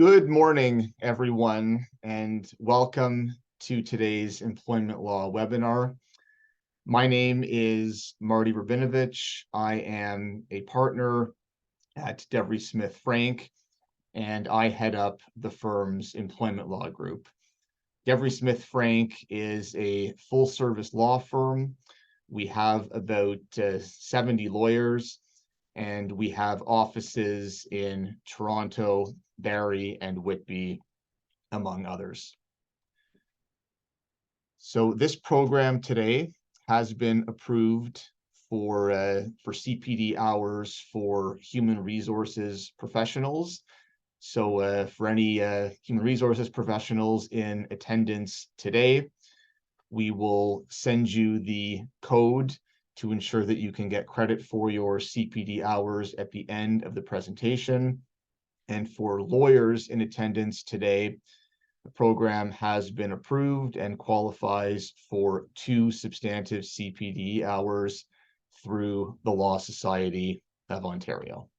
Good morning, everyone, and welcome to today's employment law webinar. My name is Marty Rabinovitch. I am a partner at Devry Smith Frank, and I head up the firm's employment law group. Devry Smith Frank is a full-service law firm. We have about 70 lawyers, and we have offices in Toronto, Barrie, and Whitby, among others. So this program today has been approved for CPD hours for human resources professionals. So for any human resources professionals in attendance today, we will send you the code to ensure that you can get credit for your CPD hours at the end of the presentation. And for lawyers in attendance today, the program has been approved and qualifies for 2 substantive CPD hours through the Law Society of Ontario.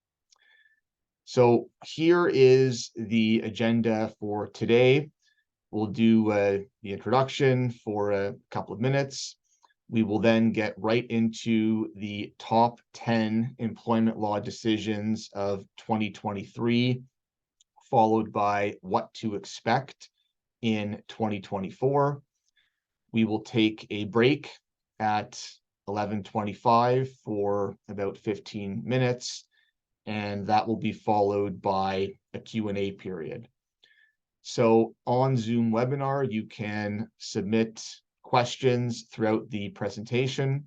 So here is the agenda for today. We'll do the introduction for a couple of minutes. We will then get right into the top 10 employment law decisions of 2023, followed by what to expect in 2024. We will take a break at 11:25 for about 15 minutes, and that will be followed by a Q&A period. So on Zoom webinar, you can submit questions throughout the presentation.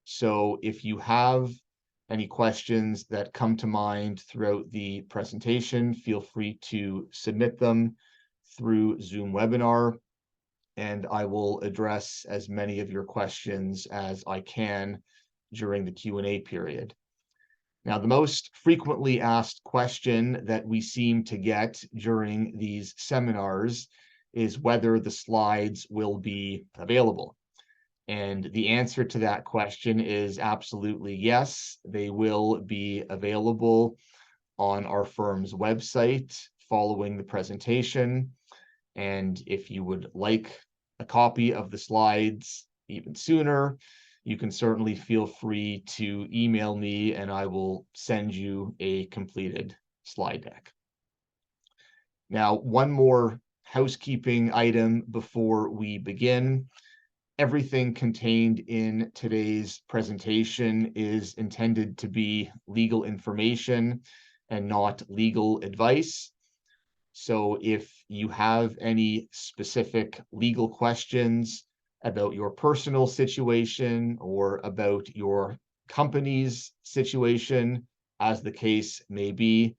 So if you have any questions that come to mind throughout the presentation, feel free to submit them through Zoom webinar, and I will address as many of your questions as I can during the Q&A period. Now, the most frequently asked question that we seem to get during these seminars is whether the slides will be available. And the answer to that question is absolutely yes. They will be available on our firm's website following the presentation. And if you would like a copy of the slides even sooner, you can certainly feel free to email me and I will send you a completed slide deck. Now, one more housekeeping item before we begin. Everything contained in today's presentation is intended to be legal information and not legal advice. So if you have any specific legal questions about your personal situation or about your company's situation, as the case may be,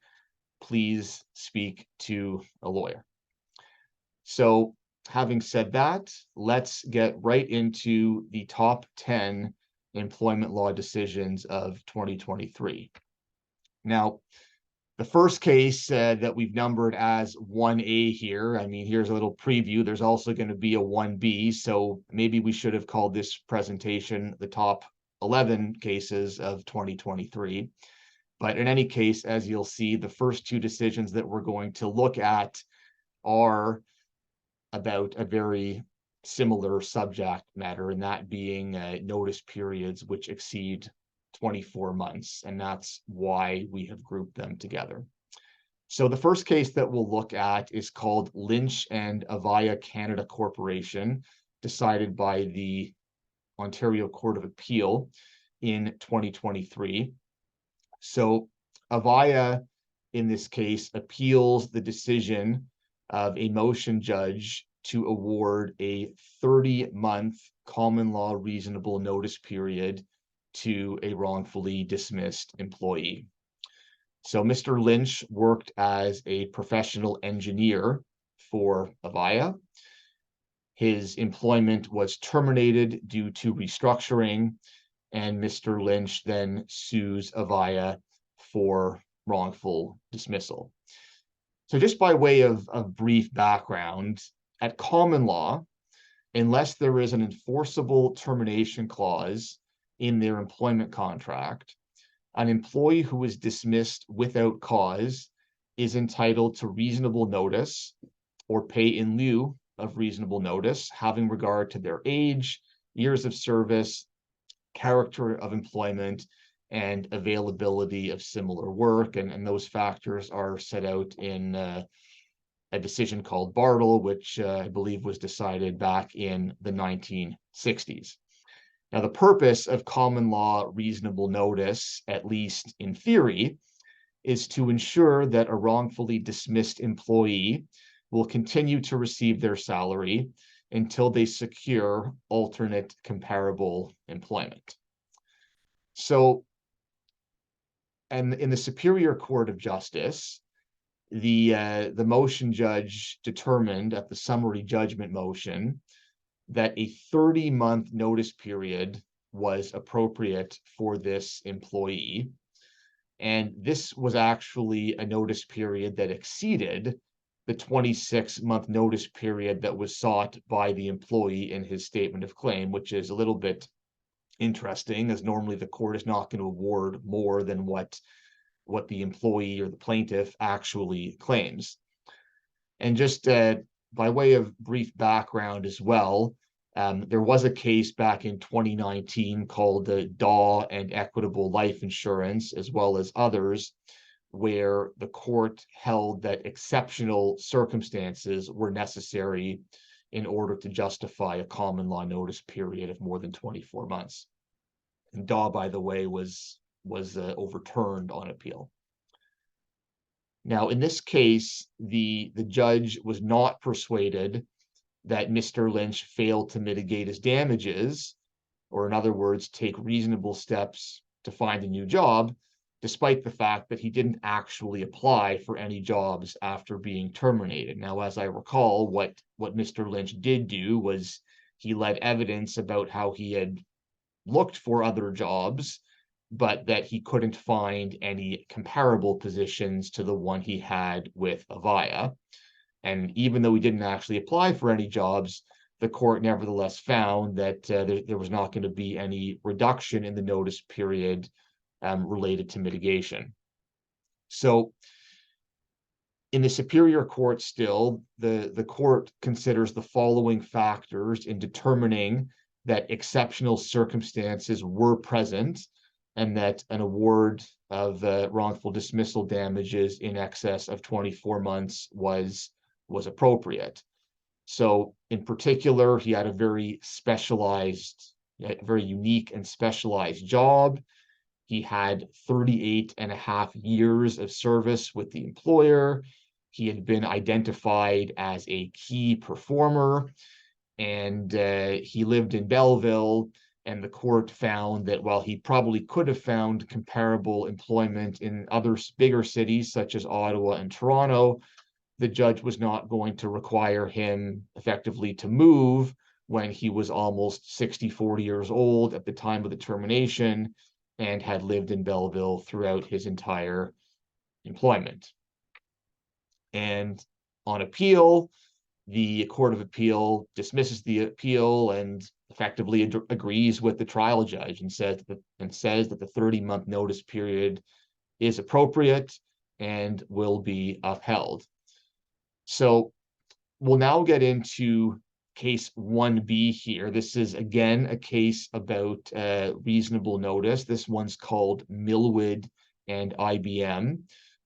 please speak to a lawyer. So having said that, let's get right into the top 10 employment law decisions of 2023. Now, the first case that we've numbered as 1A here, I mean, here's a little preview. There's also going to be a 1B, so maybe we should have called this presentation the top 11 cases of 2023. But in any case, as you'll see, the first 2 decisions that we're going to look at are about a very similar subject matter, and that being notice periods which exceed 24 months, and that's why we have grouped them together. So the first case that we'll look at is called Lynch and Avaya Canada Corporation, decided by the Ontario Court of Appeal in 2023. So Avaya, in this case, appeals the decision of a motion judge to award a 30-month common law reasonable notice period to a wrongfully dismissed employee. So Mr. Lynch worked as a professional engineer for Avaya. His employment was terminated due to restructuring, and Mr. Lynch then sues Avaya for wrongful dismissal. So just by way of brief background, at common law, unless there is an enforceable termination clause in their employment contract, an employee who is dismissed without cause is entitled to reasonable notice or pay in lieu of reasonable notice, having regard to their age, years of service, character of employment, and availability of similar work. And those factors are set out in a decision called Bartle, which I believe was decided back in the 1960s. Now, the purpose of common law reasonable notice, at least in theory, is to ensure that a wrongfully dismissed employee will continue to receive their salary until they secure alternate comparable employment. So, and in the Superior Court of Justice, the motion judge determined at the summary judgment motion that a 30-month notice period was appropriate for this employee. And this was actually a notice period that exceeded the 26-month notice period that was sought by the employee in his statement of claim, which is a little bit interesting, as normally the court is not going to award more than what the employee or the plaintiff actually claims. And just by way of brief background as well, there was a case back in 2019 called the Daw and Equitable Life Insurance, as well as others, where the court held that exceptional circumstances were necessary in order to justify a common law notice period of more than 24 months. And Daw, by the way, was overturned on appeal. Now, in this case, the judge was not persuaded that Mr. Lynch failed to mitigate his damages, or in other words, take reasonable steps to find a new job, despite the fact that he didn't actually apply for any jobs after being terminated. Now, as I recall, what Mr. Lynch did do was he led evidence about how he had looked for other jobs, but that he couldn't find any comparable positions to the one he had with Avaya. And even though he didn't actually apply for any jobs, the court nevertheless found that there was not going to be any reduction in the notice period related to mitigation. So in the Superior Court still, the court considers the following factors in determining that exceptional circumstances were present and that an award of wrongful dismissal damages in excess of 24 months was appropriate. So in particular, he had a very specialized, very unique and specialized job. He had 38 and a half years of service with the employer. He had been identified as a key performer, and he lived in Belleville. And the court found that while he probably could have found comparable employment in other bigger cities such as Ottawa and Toronto, the judge was not going to require him effectively to move when he was almost 64 years old at the time of the termination and had lived in Belleville throughout his entire employment. And on appeal, the Court of Appeal dismisses the appeal and effectively agrees with the trial judge and says that the 30-month notice period is appropriate and will be upheld. So we'll now get into case 1B here. This is, again, a case about reasonable notice. This one's called Millwood and IBM,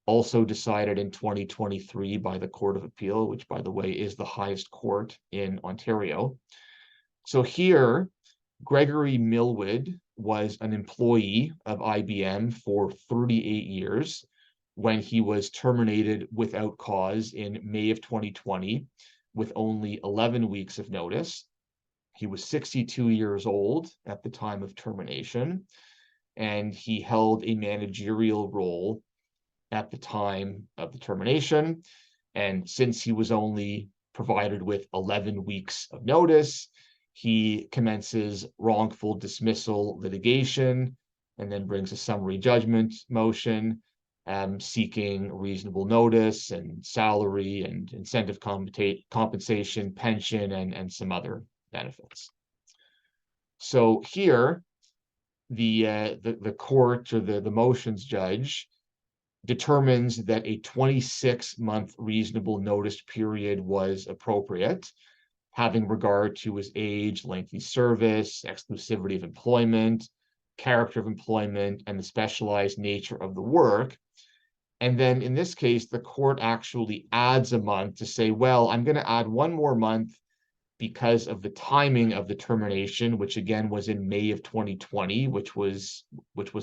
also decided in 2023 by the Court of Appeal, which, by the way, is the highest court in Ontario. So here, Gregory Millwood was an employee of IBM for 38 years when he was terminated without cause in May of 2020 with only 11 weeks of notice. He was 62 years old at the time of termination, and he held a managerial role at the time of the termination. And since he was only provided with 11 weeks of notice, he commences wrongful dismissal litigation and then brings a summary judgment motion seeking reasonable notice and salary and incentive compensation, pension, and some other benefits. So here, the court or the motions judge determines that a 26-month reasonable notice period was appropriate, having regard to his age, lengthy service, exclusivity of employment, character of employment, and the specialized nature of the work. And then in this case, the court actually adds a month to say, well, I'm going to add one more month because of the timing of the termination, which again was in May of 2020, which was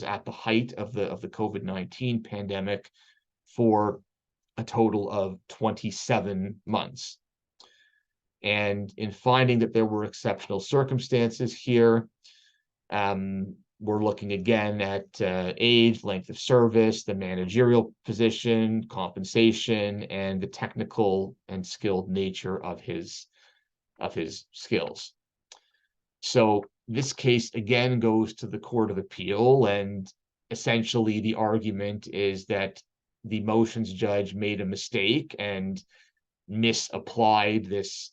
at the height of the COVID-19 pandemic, for a total of 27 months. And in finding that there were exceptional circumstances here, we're looking again at age, length of service, the managerial position, compensation, and the technical and skilled nature of his skills. So this case again goes to the Court of Appeal, and essentially the argument is that the motions judge made a mistake and misapplied this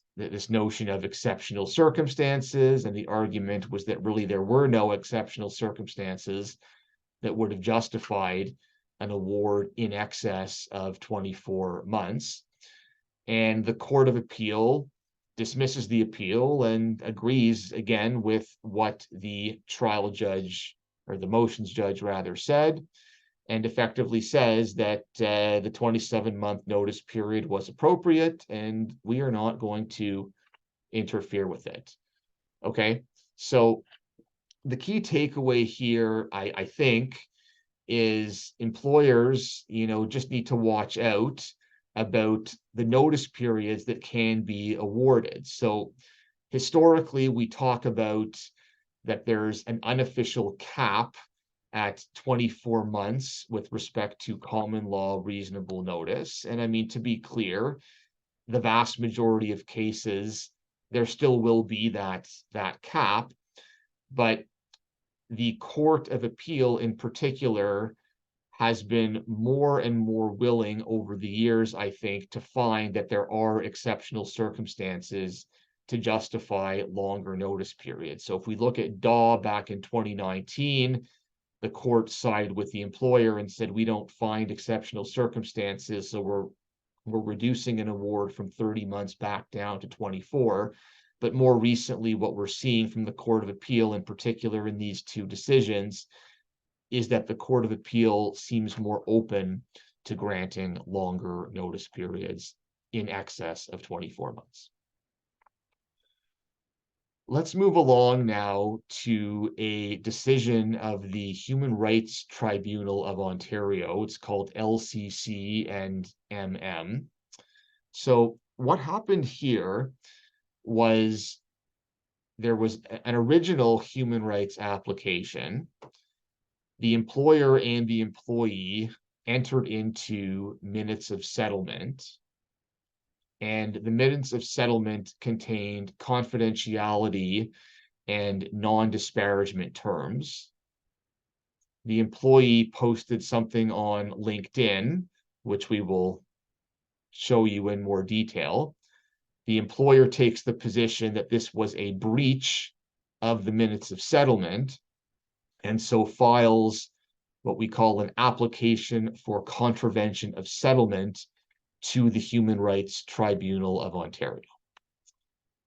notion of exceptional circumstances, and the argument was that really there were no exceptional circumstances that would have justified an award in excess of 24 months. And the Court of Appeal dismisses the appeal and agrees again with what the trial judge, or the motions judge rather, said, and effectively says that the 27-month notice period was appropriate and we are not going to interfere with it. Okay, so the key takeaway here, I think, is employers, just need to watch out about the notice periods that can be awarded. So historically, we talk about that there's an unofficial cap at 24 months with respect to common law reasonable notice. And I mean, to be clear, the vast majority of cases, there still will be that cap, but the Court of Appeal in particular has been more and more willing over the years, I think, to find that there are exceptional circumstances to justify longer notice periods. So if we look at Daw back in 2019, the court sided with the employer and said, we don't find exceptional circumstances, so we're reducing an award from 30 months back down to 24. But more recently, what we're seeing from the Court of Appeal, in particular in these two decisions, is that the Court of Appeal seems more open to granting longer notice periods in excess of 24 months. Let's move along now to a decision of the Human Rights Tribunal of Ontario. It's called LCC and MM. So what happened here was there was an original human rights application. The employer and the employee entered into minutes of settlement, and the minutes of settlement contained confidentiality and non-disparagement terms. The employee posted something on LinkedIn, which we will show you in more detail. The employer takes the position that this was a breach of the minutes of settlement, and so files what we call an application for contravention of settlement to the Human Rights Tribunal of Ontario.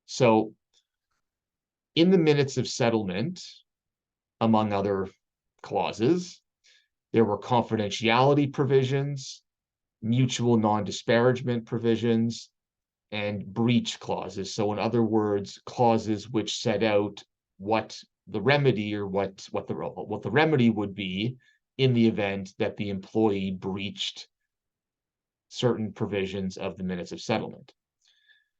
So in the minutes of settlement, among other clauses, there were confidentiality provisions, mutual non-disparagement provisions, and breach clauses. So in other words, clauses which set out what the remedy, or what the remedy would be in the event that the employee breached certain provisions of the minutes of settlement.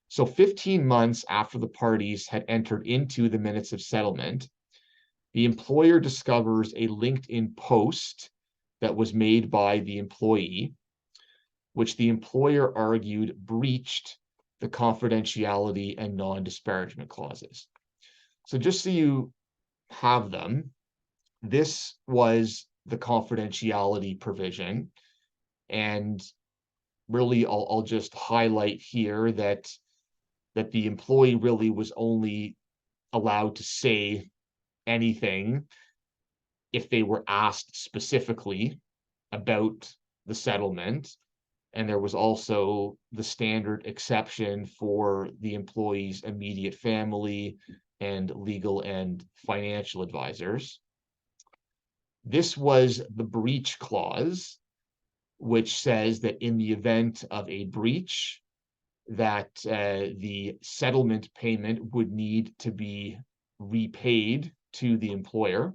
So 15 months after the parties had entered into the minutes of settlement, the employer discovers a LinkedIn post that was made by the employee, which the employer argued breached the confidentiality and non-disparagement clauses. So just so you have them, this was the confidentiality provision, and really I'll just highlight here that the employee really was only allowed to say anything if they were asked specifically about the settlement, and there was also the standard exception for the employee's immediate family and legal and financial advisors. This was the breach clause, which says that in the event of a breach, that the settlement payment would need to be repaid to the employer.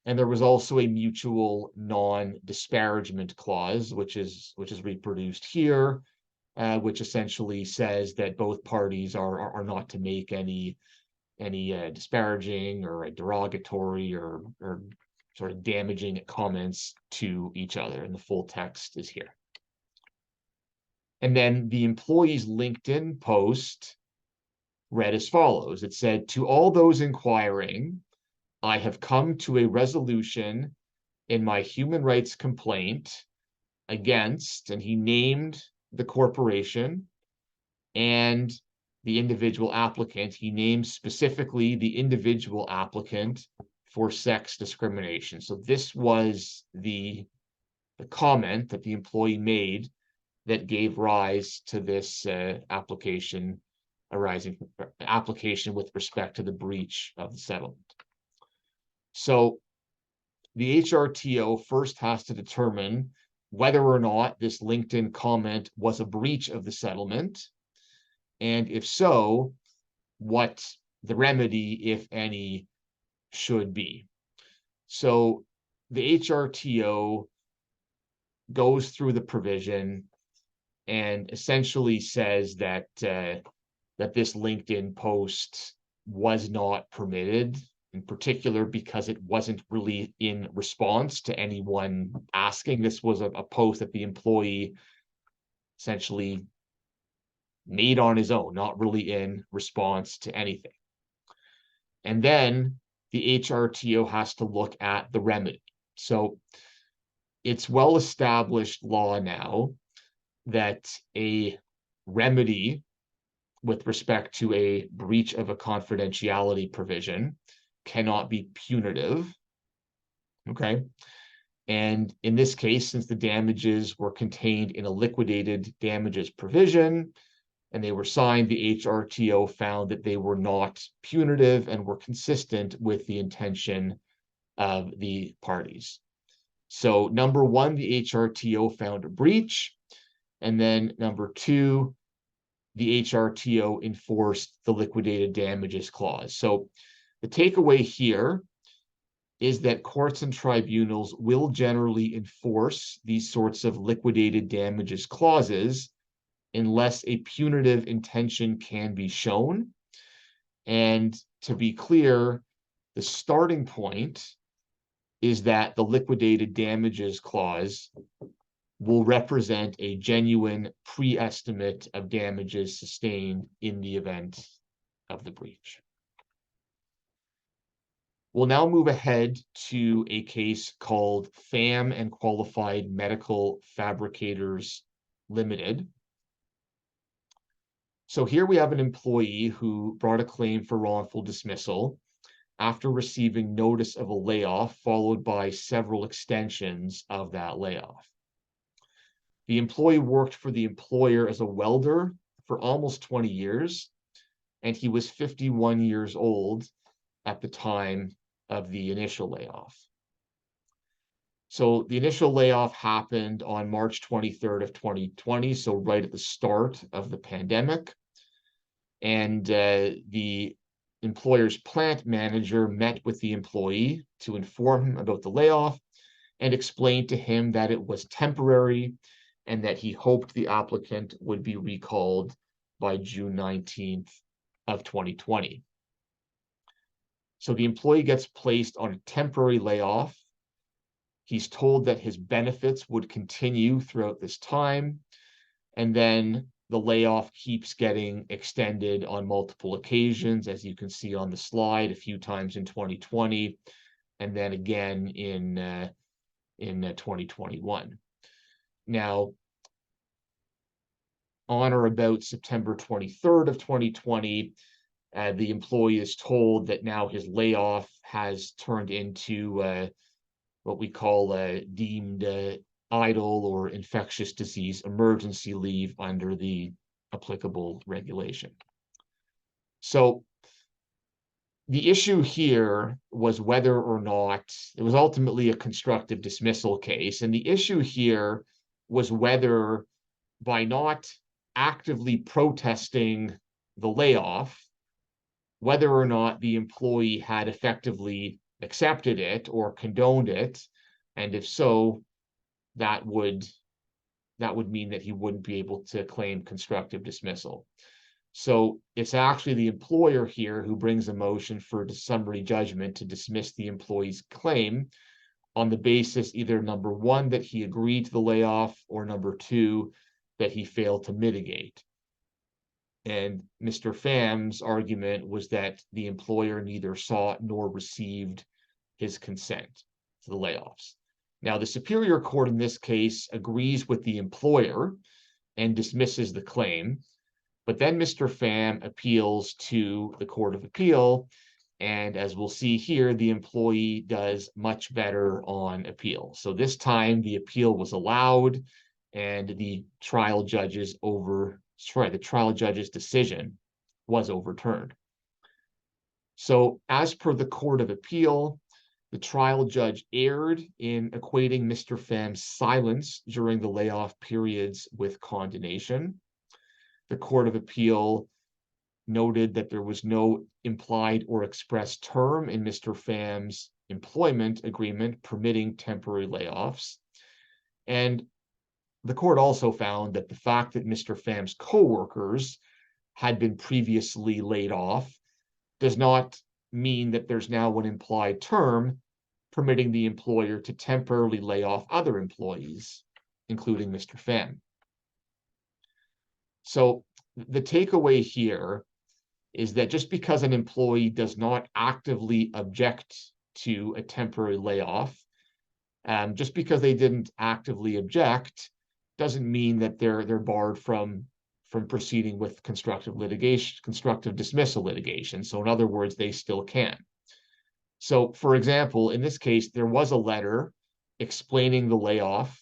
And there was also a mutual non-disparagement clause, which is reproduced here, which essentially says that both parties are not to make any disparaging or derogatory or sort of damaging comments to each other. And the full text is here. And then the employee's LinkedIn post read as follows. It said, "To all those inquiring, I have come to a resolution in my human rights complaint against," and he named the corporation and the individual applicant. He named specifically the individual applicant for sex discrimination. So this was the comment that the employee made that gave rise to this application with respect to the breach of the settlement. So the HRTO first has to determine whether or not this LinkedIn comment was a breach of the settlement, and if so, what the remedy, if any, should be. So the HRTO goes through the provision and essentially says that that this LinkedIn post was not permitted, in particular because it wasn't really in response to anyone asking. This was a post that the employee essentially made on his own, not really in response to anything. And then the HRTO has to look at the remedy. So it's well-established law now that a remedy with respect to a breach of a confidentiality provision cannot be punitive, okay? And in this case, since the damages were contained in a liquidated damages provision and they were signed, the HRTO found that they were not punitive and were consistent with the intention of the parties. So number one, the HRTO found a breach. And then number two, the HRTO enforced the liquidated damages clause. So the takeaway here is that courts and tribunals will generally enforce these sorts of liquidated damages clauses unless a punitive intention can be shown. And to be clear, the starting point is that the liquidated damages clause will represent a genuine pre-estimate of damages sustained in the event of the breach. We'll now move ahead to a case called FAM and Qualified Medical Fabricators Limited. So here we have an employee who brought a claim for wrongful dismissal after receiving notice of a layoff followed by several extensions of that layoff. The employee worked for the employer as a welder for almost 20 years, and he was 51 years old at the time of the initial layoff. So the initial layoff happened on March 23rd of 2020, so right at the start of the pandemic. And the employer's plant manager met with the employee to inform him about the layoff and explained to him that it was temporary and that he hoped the applicant would be recalled by June 19th of 2020. So the employee gets placed on a temporary layoff. He's told that his benefits would continue throughout this time, and then the layoff keeps getting extended on multiple occasions, as you can see on the slide, a few times in 2020, and then again in 2021. Now, on or about September 23rd of 2020, the employee is told that now his layoff has turned into what we call deemed idle or infectious disease emergency leave under the applicable regulation. So the issue here was whether or not it was ultimately a constructive dismissal case. And the issue here was whether, by not actively protesting the layoff, whether or not the employee had effectively accepted it or condoned it. And if so, that would mean that he wouldn't be able to claim constructive dismissal. So it's actually the employer here who brings a motion for summary judgment to dismiss the employee's claim on the basis either number one, that he agreed to the layoff, or number two, that he failed to mitigate. And Mr. Pham's argument was that the employer neither sought nor received his consent to the layoffs. Now, the Superior Court in this case agrees with the employer and dismisses the claim, but then Mr. Pham appeals to the Court of Appeal, and as we'll see here, the employee does much better on appeal. So this time the appeal was allowed, and the trial judge's decision was overturned. So as per the Court of Appeal, the trial judge erred in equating Mr. Pham's silence during the layoff periods with condonation. The Court of Appeal noted that there was no implied or expressed term in Mr. Pham's employment agreement permitting temporary layoffs. And the court also found that the fact that Mr. Pham's coworkers had been previously laid off does not mean that there's now an implied term permitting the employer to temporarily lay off other employees, including Mr. Pham. So the takeaway here is that just because an employee does not actively object to a temporary layoff, just because they didn't actively object, doesn't mean that they're barred from proceeding with constructive dismissal litigation. So in other words, they still can. So for example, in this case, there was a letter explaining the layoff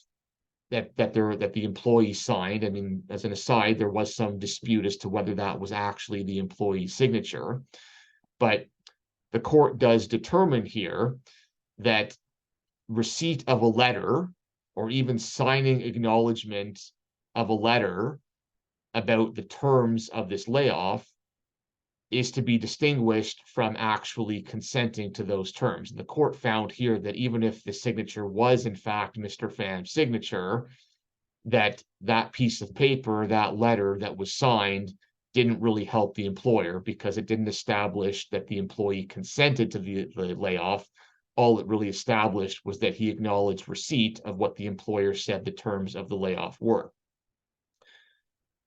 that the employee signed. I mean, as an aside, there was some dispute as to whether that was actually the employee's signature, but the court does determine here that receipt of a letter, or even signing acknowledgement of a letter about the terms of this layoff, is to be distinguished from actually consenting to those terms. And the court found here that even if the signature was in fact Mr. Pham's signature, that piece of paper, that letter that was signed, didn't really help the employer because it didn't establish that the employee consented to the layoff. All it really established was that he acknowledged receipt of what the employer said the terms of the layoff were.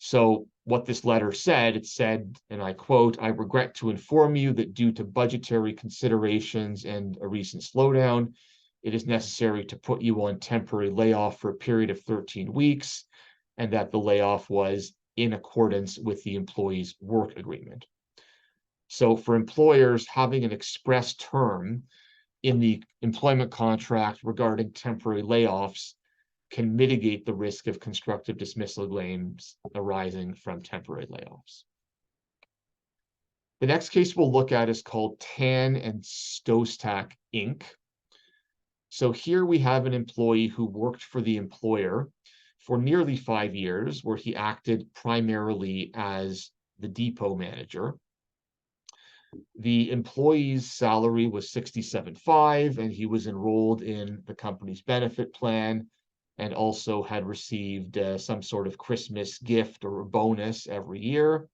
So what this letter said, it said, and I quote, "I regret to inform you that due to budgetary considerations and a recent slowdown, it is necessary to put you on temporary layoff for a period of 13 weeks, and that the layoff was in accordance with the employee's work agreement." So for employers, having an express term in the employment contract regarding temporary layoffs can mitigate the risk of constructive dismissal claims arising from temporary layoffs. The next case we'll look at is called Tan and Stostak, Inc. So here we have an employee who worked for the employer for nearly 5 years, where he acted primarily as the depot manager. The employee's salary was $67,500, and he was enrolled in the company's benefit plan, and also had received some sort of Christmas gift or a bonus every year.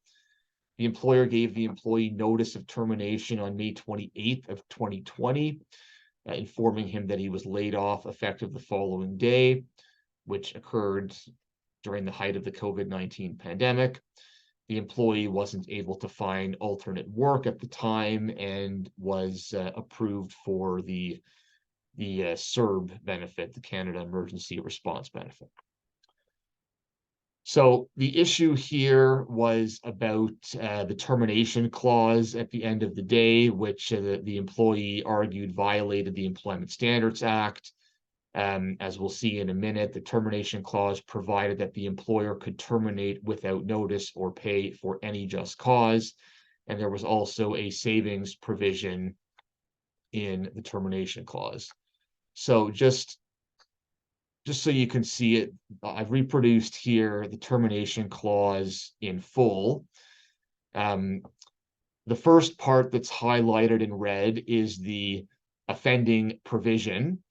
The employer gave the employee notice of termination on May 28th of 2020, informing him that he was laid off effective the following day, which occurred during the height of the COVID-19 pandemic. The employee wasn't able to find alternate work at the time and was approved for the CERB benefit, the Canada Emergency Response Benefit. So the issue here was about the termination clause at the end of the day, which the employee argued violated the Employment Standards Act. As we'll see in a minute, the termination clause provided that the employer could terminate without notice or pay for any just cause. And there was also a savings provision in the termination clause. So just so you can see it, I've reproduced here the termination clause in full. The first part that's highlighted in red is the offending provision.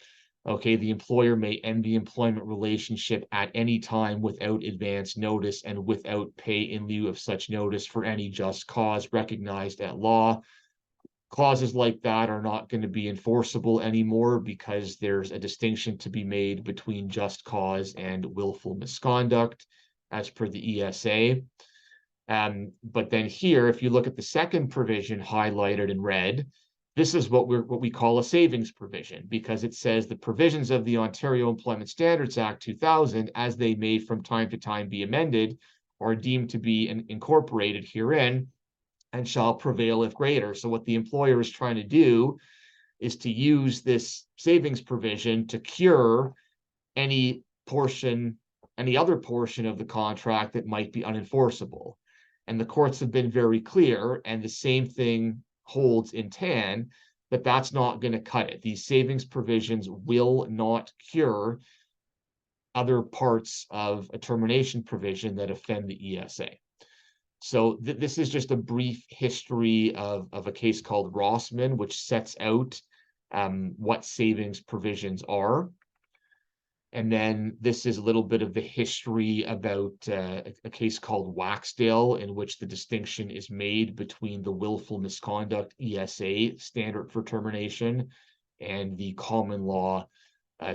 Okay, the employer may end the employment relationship at any time without advance notice and without pay in lieu of such notice for any just cause recognized at law. Clauses like that are not going to be enforceable anymore because there's a distinction to be made between just cause and willful misconduct as per the ESA. But then here, if you look at the second provision highlighted in red, this is what we call a savings provision, because it says the provisions of the Ontario Employment Standards Act 2000, as they may from time to time be amended, are deemed to be incorporated herein and shall prevail if greater. So what the employer is trying to do is to use this savings provision to cure any other portion of the contract that might be unenforceable. And the courts have been very clear, and the same thing holds in TAN, that that's not going to cut it. These savings provisions will not cure other parts of a termination provision that offend the ESA. So this is just a brief history of a case called Rossman, which sets out what savings provisions are. And then this is a little bit of the history about a case called Waxdale, in which the distinction is made between the willful misconduct ESA standard for termination and the common law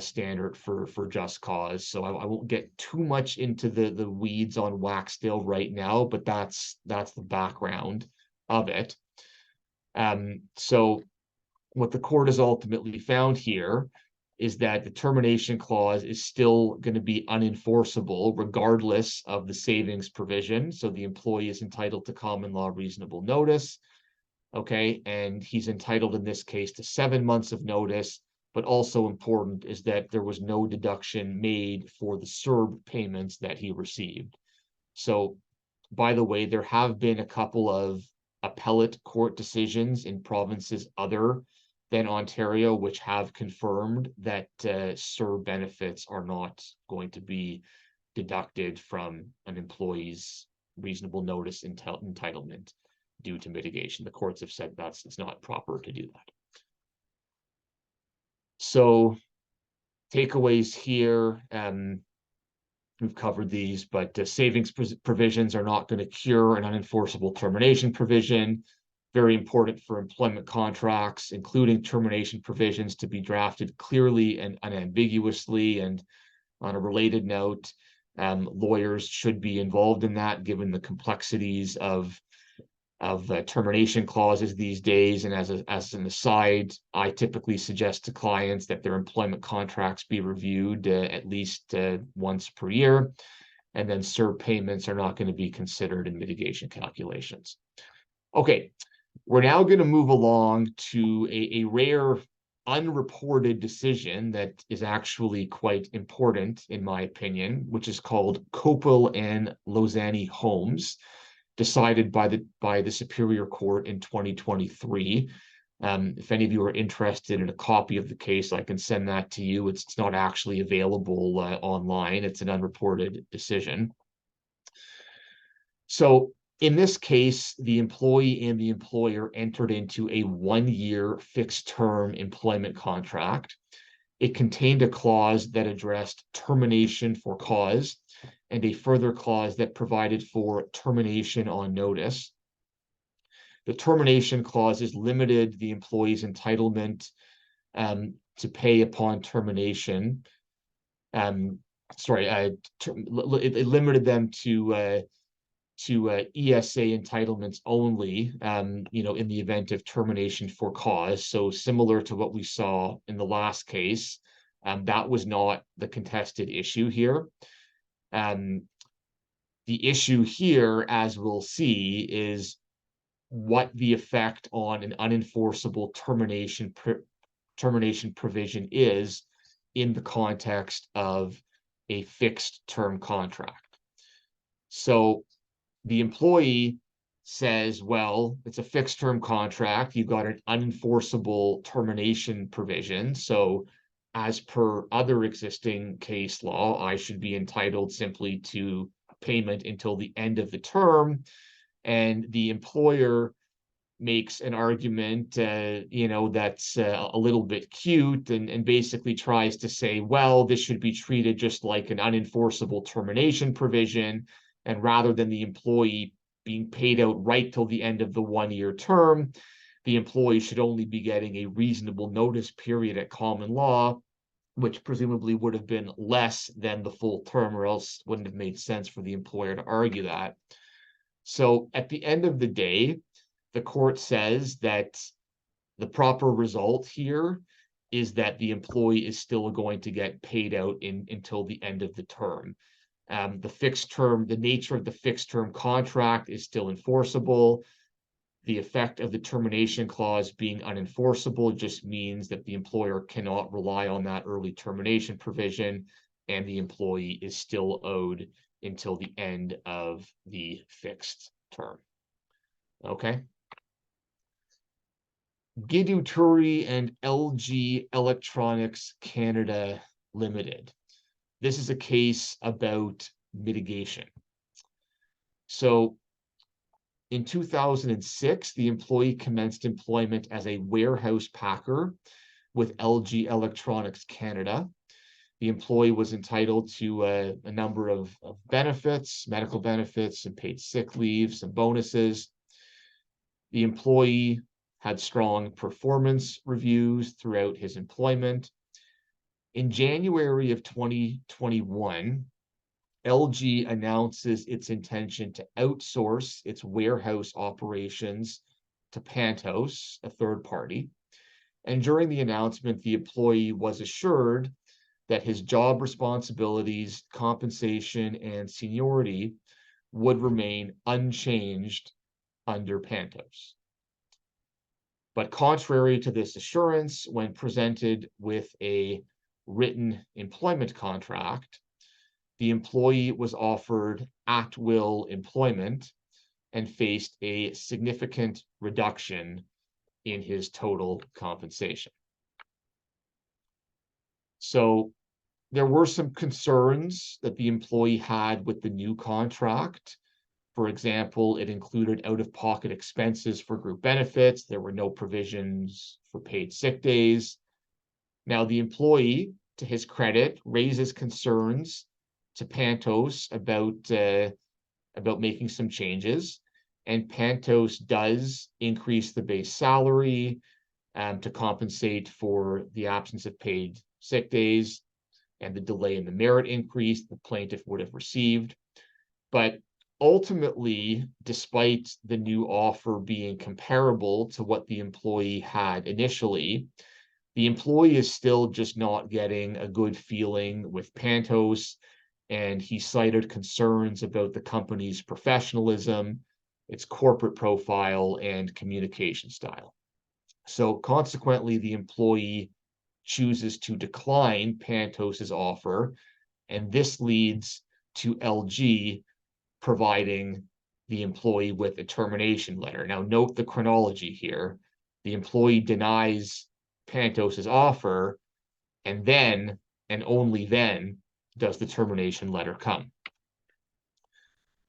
standard for just cause. So I won't get too much into the weeds on Waxdale right now, but that's the background of it. So what the court has ultimately found here is that the termination clause is still going to be unenforceable regardless of the savings provision. So the employee is entitled to common law reasonable notice. Okay, and he's entitled in this case to 7 months of notice, but also important is that there was no deduction made for the CERB payments that he received. So, by the way, there have been a couple of appellate court decisions in provinces other than Ontario, which have confirmed that CERB benefits are not going to be deducted from an employee's reasonable notice entitlement due to mitigation. The courts have said it's not proper to do that. So takeaways here, we've covered these, but savings provisions are not going to cure an unenforceable termination provision. Very important for employment contracts, including termination provisions, to be drafted clearly and unambiguously. And on a related note, lawyers should be involved in that, given the complexities of termination clauses these days. And as an aside, I typically suggest to clients that their employment contracts be reviewed at least once per year. And then CERB payments are not going to be considered in mitigation calculations. Okay. We're now going to move along to a rare unreported decision that is actually quite important, in my opinion, which is called Copel and Lozani Holmes, decided by the Superior Court in 2023. If any of you are interested in a copy of the case, I can send that to you. It's not actually available online. It's an unreported decision. So in this case, the employee and the employer entered into a 1-year fixed-term employment contract. It contained a clause that addressed termination for cause and a further clause that provided for termination on notice. The termination clauses limited the employee's entitlement to pay upon termination. It limited them to ESA entitlements only, in the event of termination for cause. So similar to what we saw in the last case, that was not the contested issue here. The issue here, as we'll see, is what the effect on an unenforceable termination provision is in the context of a fixed term contract. So the employee says, well, it's a fixed term contract. You've got an unenforceable termination provision. So as per other existing case law, I should be entitled simply to payment until the end of the term. And the employer makes an argument, that's a little bit cute, and basically tries to say, well, this should be treated just like an unenforceable termination provision. And rather than the employee being paid out right till the end of the 1-year term, the employee should only be getting a reasonable notice period at common law, which presumably would have been less than the full term, or else it wouldn't have made sense for the employer to argue that. So at the end of the day, the court says that the proper result here is that the employee is still going to get paid out until the end of the term. The nature of the fixed term contract is still enforceable. The effect of the termination clause being unenforceable just means that the employer cannot rely on that early termination provision, and the employee is still owed until the end of the fixed term. Okay. Giduturi and LG Electronics Canada Limited. This is a case about mitigation. So in 2006, the employee commenced employment as a warehouse packer with LG Electronics Canada. The employee was entitled to a number of benefits, medical benefits, and paid sick leave, some bonuses. The employee had strong performance reviews throughout his employment. In January of 2021, LG announces its intention to outsource its warehouse operations to Pantos, a third party. And during the announcement, the employee was assured that his job responsibilities, compensation, and seniority would remain unchanged under Pantos. But contrary to this assurance, when presented with a written employment contract, the employee was offered at-will employment and faced a significant reduction in his total compensation. So there were some concerns that the employee had with the new contract. For example, it included out-of-pocket expenses for group benefits. There were no provisions for paid sick days. Now, the employee, to his credit, raises concerns to Pantos about making some changes, and Pantos does increase the base salary to compensate for the absence of paid sick days and the delay in the merit increase the plaintiff would have received. But ultimately, despite the new offer being comparable to what the employee had initially, the employee is still just not getting a good feeling with Pantos, and he cited concerns about the company's professionalism, its corporate profile, and communication style. So consequently, the employee chooses to decline Pantos's offer, and this leads to LG providing the employee with a termination letter. Now, note the chronology here. The employee denies Pantos's offer, and then, and only then, does the termination letter come.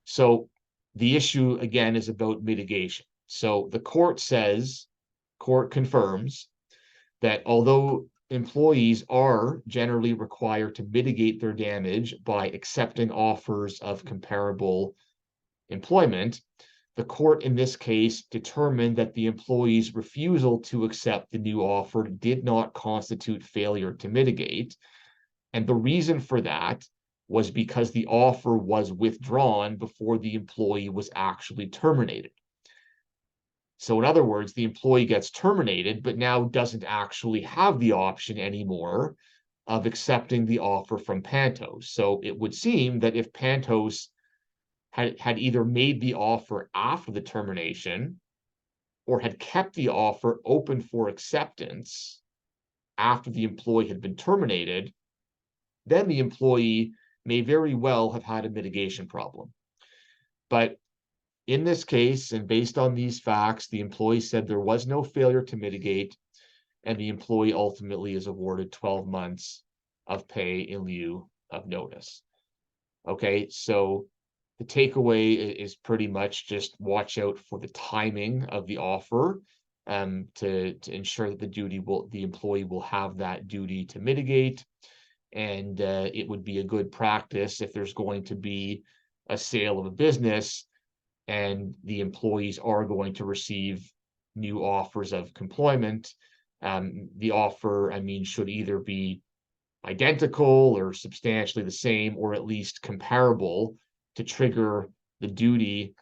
So the issue, again, is about mitigation. So the court confirms that although employees are generally required to mitigate their damage by accepting offers of comparable employment, the court in this case determined that the employee's refusal to accept the new offer did not constitute failure to mitigate. And the reason for that was because the offer was withdrawn before the employee was actually terminated. So in other words, the employee gets terminated, but now doesn't actually have the option anymore of accepting the offer from Pantos. So it would seem that if Pantos had either made the offer after the termination or had kept the offer open for acceptance after the employee had been terminated, then the employee may very well have had a mitigation problem. But in this case, and based on these facts, the employee said there was no failure to mitigate, and the employee ultimately is awarded 12 months of pay in lieu of notice. Okay, so the takeaway is pretty much just watch out for the timing of the offer, to ensure that the employee will have that duty to mitigate. And it would be a good practice if there's going to be a sale of a business and the employees are going to receive new offers of employment. The offer, should either be identical or substantially the same, or at least comparable, to trigger the duty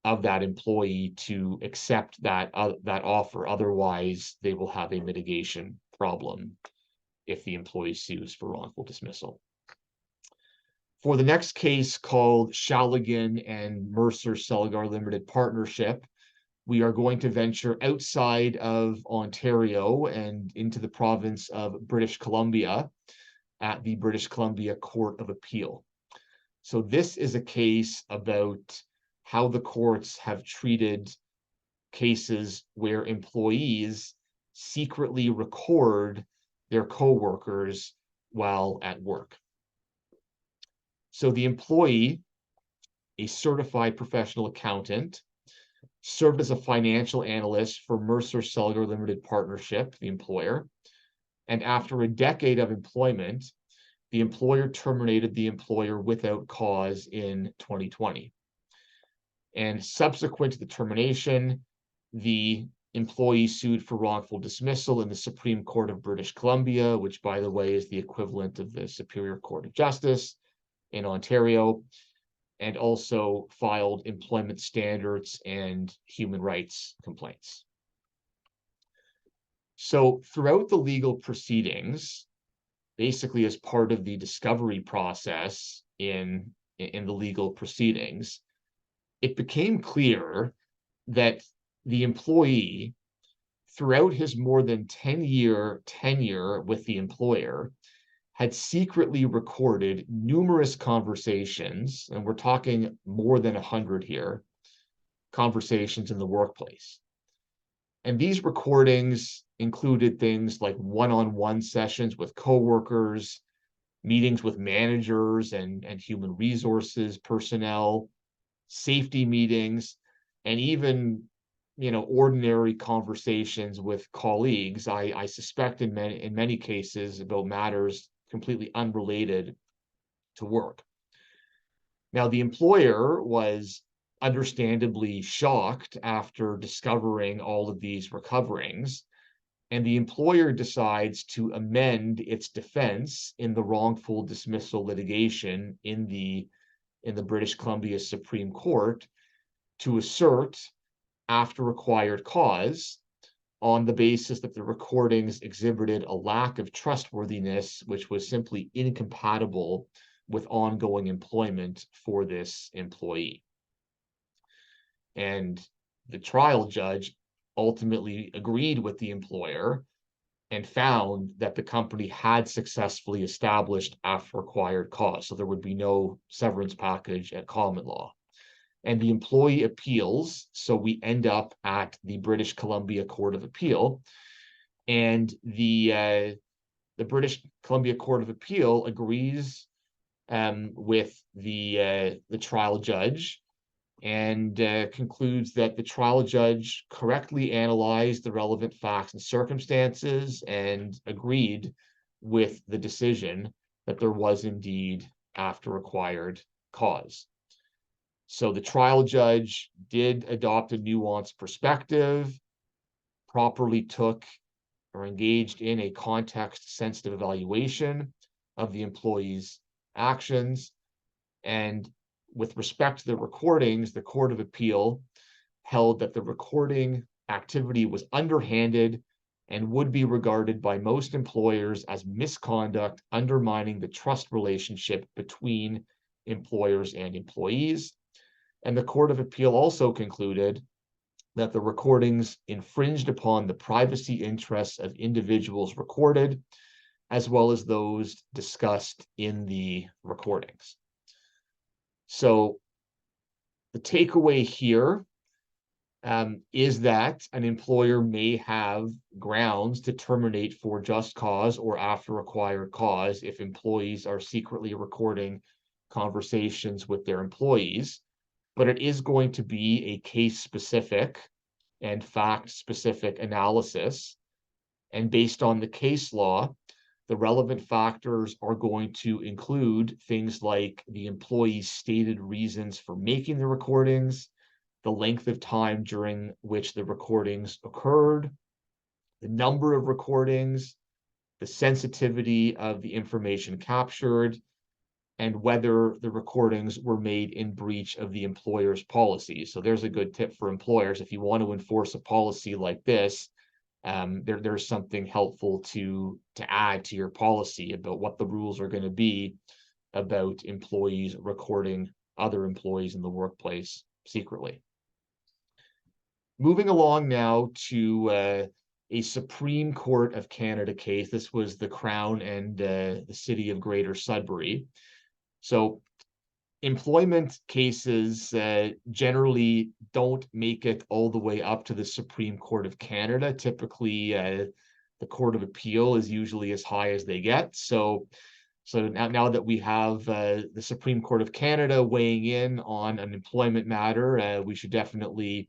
of that employee to accept that offer. Otherwise, they will have a mitigation problem if the employee sues for wrongful dismissal. For the next case, called Shaligan and Mercer Selgar Limited Partnership, we are going to venture outside of Ontario and into the province of British Columbia at the British Columbia Court of Appeal. So this is a case about how the courts have treated cases where employees secretly record their coworkers while at work. So the employee, a certified professional accountant, served as a financial analyst for Mercer Selgar Limited Partnership, the employer, and after a decade of employment, the employer terminated the employer without cause in 2020. And subsequent to the termination, the employee sued for wrongful dismissal in the Supreme Court of British Columbia, which, by the way, is the equivalent of the Superior Court of Justice in Ontario, and also filed employment standards and human rights complaints. So throughout the legal proceedings, basically as part of the discovery process in the legal proceedings, it became clear that the employee, throughout his more than 10-year tenure with the employer, had secretly recorded numerous conversations, and we're talking more than 100 here, conversations in the workplace. And these recordings included things like one-on-one sessions with coworkers, meetings with managers and human resources personnel, safety meetings, and even ordinary conversations with colleagues, I suspect in many cases about matters completely unrelated to work. Now, the employer was understandably shocked after discovering all of these recoverings, and the employer decides to amend its defense in the wrongful dismissal litigation in the British Columbia Supreme Court to assert, after required cause, on the basis that the recordings exhibited a lack of trustworthiness, which was simply incompatible with ongoing employment for this employee. And the trial judge ultimately agreed with the employer and found that the company had successfully established after required cause, so there would be no severance package at common law. And the employee appeals, so we end up at the British Columbia Court of Appeal, and the British Columbia Court of Appeal agrees with the trial judge and concludes that the trial judge correctly analyzed the relevant facts and circumstances and agreed with the decision that there was indeed after required cause. So the trial judge did adopt a nuanced perspective, properly took or engaged in a context-sensitive evaluation of the employee's actions, and with respect to the recordings, the Court of Appeal held that the recording activity was underhanded and would be regarded by most employers as misconduct, undermining the trust relationship between employers and employees. And the Court of Appeal also concluded that the recordings infringed upon the privacy interests of individuals recorded, as well as those discussed in the recordings. So the takeaway here is that an employer may have grounds to terminate for just cause or after required cause if employees are secretly recording conversations with their employees, but it is going to be a case-specific and fact-specific analysis. And based on the case law, the relevant factors are going to include things like the employee's stated reasons for making the recordings, the length of time during which the recordings occurred, the number of recordings, the sensitivity of the information captured, and whether the recordings were made in breach of the employer's policy. So there's a good tip for employers. If you want to enforce a policy like this, there's something helpful to add to your policy about what the rules are going to be about employees recording other employees in the workplace secretly. Moving along now to a Supreme Court of Canada case. This was the Crown and the City of Greater Sudbury. So employment cases generally don't make it all the way up to the Supreme Court of Canada. Typically, the Court of Appeal is usually as high as they get. So now that we have the Supreme Court of Canada weighing in on an employment matter, we should definitely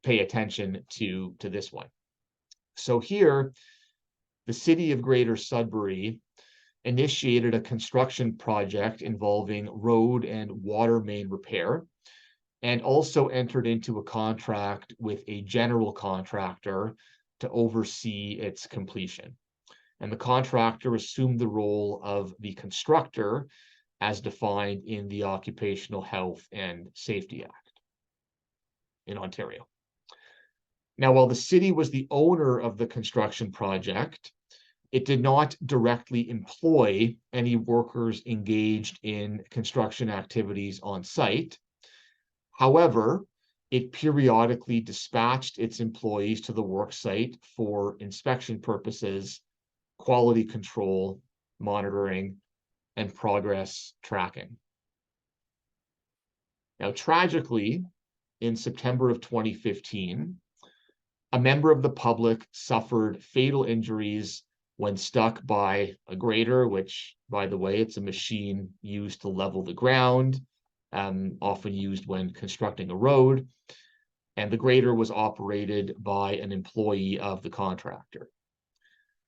pay attention to this one. So here, the City of Greater Sudbury initiated a construction project involving road and water main repair, and also entered into a contract with a general contractor to oversee its completion. And the contractor assumed the role of the constructor as defined in the Occupational Health and Safety Act in Ontario. Now, while the city was the owner of the construction project, it did not directly employ any workers engaged in construction activities on site. However, it periodically dispatched its employees to the work site for inspection purposes, quality control, monitoring, and progress tracking. Now, tragically, in September of 2015, a member of the public suffered fatal injuries when stuck by a grader, which, by the way, it's a machine used to level the ground, often used when constructing a road. And the grader was operated by an employee of the contractor.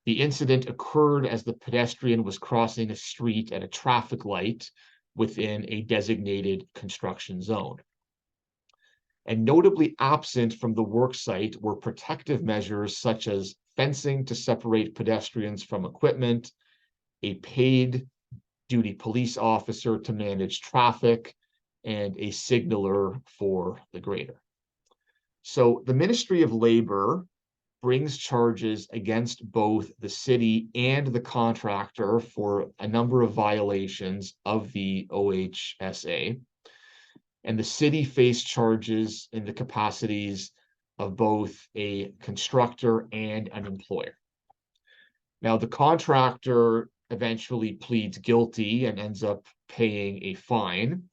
The incident occurred as the pedestrian was crossing a street at a traffic light within a designated construction zone. And notably absent from the work site were protective measures such as fencing to separate pedestrians from equipment, a paid duty police officer to manage traffic, and a signaler for the grader. So the Ministry of Labor brings charges against both the city and the contractor for a number of violations of the OHSA. And the city faced charges in the capacities of both a constructor and an employer. Now, the contractor eventually pleads guilty and ends up paying a fine.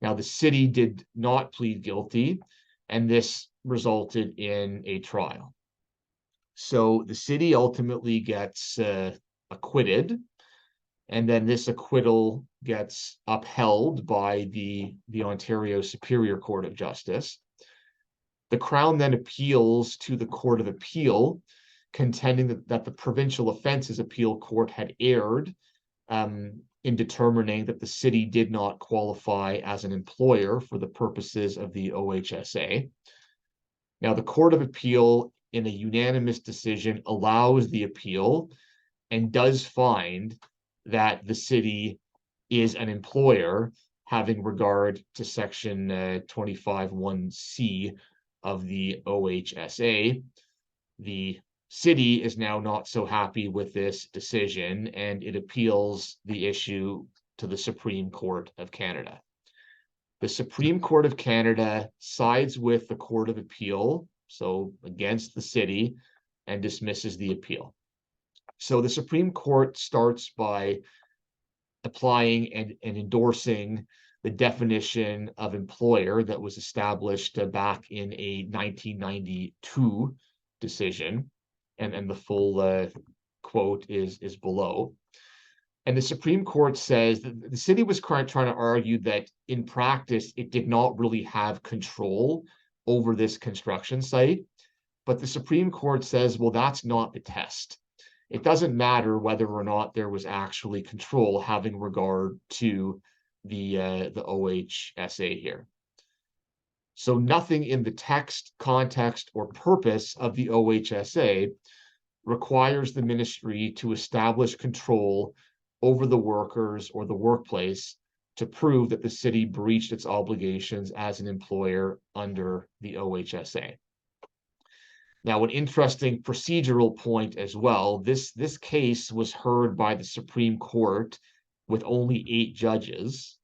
Now, the city did not plead guilty, and this resulted in a trial. So the city ultimately gets acquitted, and then this acquittal gets upheld by the Ontario Superior Court of Justice. The Crown then appeals to the Court of Appeal, contending that the Provincial Offences Appeal Court had erred in determining that the city did not qualify as an employer for the purposes of the OHSA. Now, the Court of Appeal, in a unanimous decision, allows the appeal and does find that the city is an employer having regard to Section 25(1)(c) of the OHSA. The city is now not so happy with this decision, and it appeals the issue to the Supreme Court of Canada. The Supreme Court of Canada sides with the Court of Appeal, so against the city, and dismisses the appeal. So the Supreme Court starts by applying and endorsing the definition of employer that was established back in a 1992 decision, and the full quote is below. And the Supreme Court says that the city was trying to argue that in practice, it did not really have control over this construction site. But the Supreme Court says, well, that's not the test. It doesn't matter whether or not there was actually control having regard to the OHSA here. So nothing in the text, context, or purpose of the OHSA requires the ministry to establish control over the workers or the workplace to prove that the city breached its obligations as an employer under the OHSA. Now, an interesting procedural point as well, this case was heard by the Supreme Court with only 8 judges,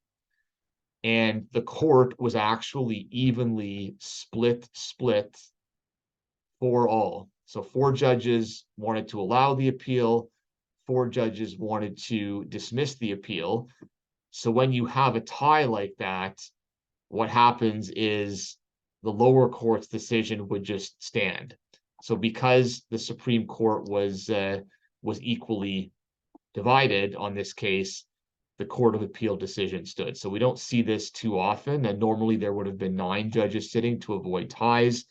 and the court was actually evenly split for all. So 4 judges wanted to allow the appeal, 4 judges wanted to dismiss the appeal. So when you have a tie like that, what happens is the lower court's decision would just stand. So because the Supreme Court was equally divided on this case, the Court of Appeal decision stood. So we don't see this too often, and normally there would have been 9 judges sitting to avoid ties,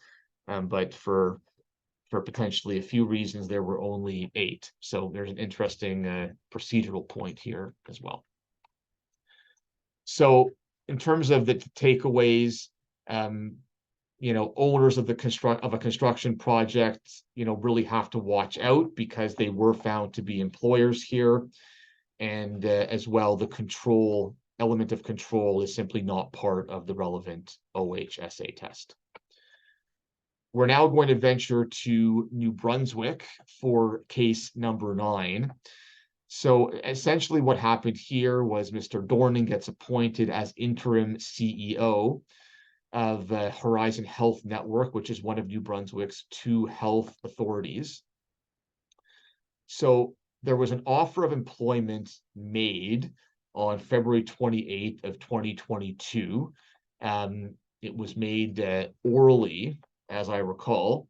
but for potentially a few reasons, there were only 8. So there's an interesting procedural point here as well. So in terms of the takeaways, owners of a construction project, really have to watch out because they were found to be employers here. And as well, the element of control is simply not part of the relevant OHSA test. We're now going to venture to New Brunswick for case number 9. So essentially what happened here was Mr. Dornan gets appointed as interim CEO of Horizon Health Network, which is one of New Brunswick's 2 health authorities. So there was an offer of employment made on February 28th of 2022. It was made orally, as I recall.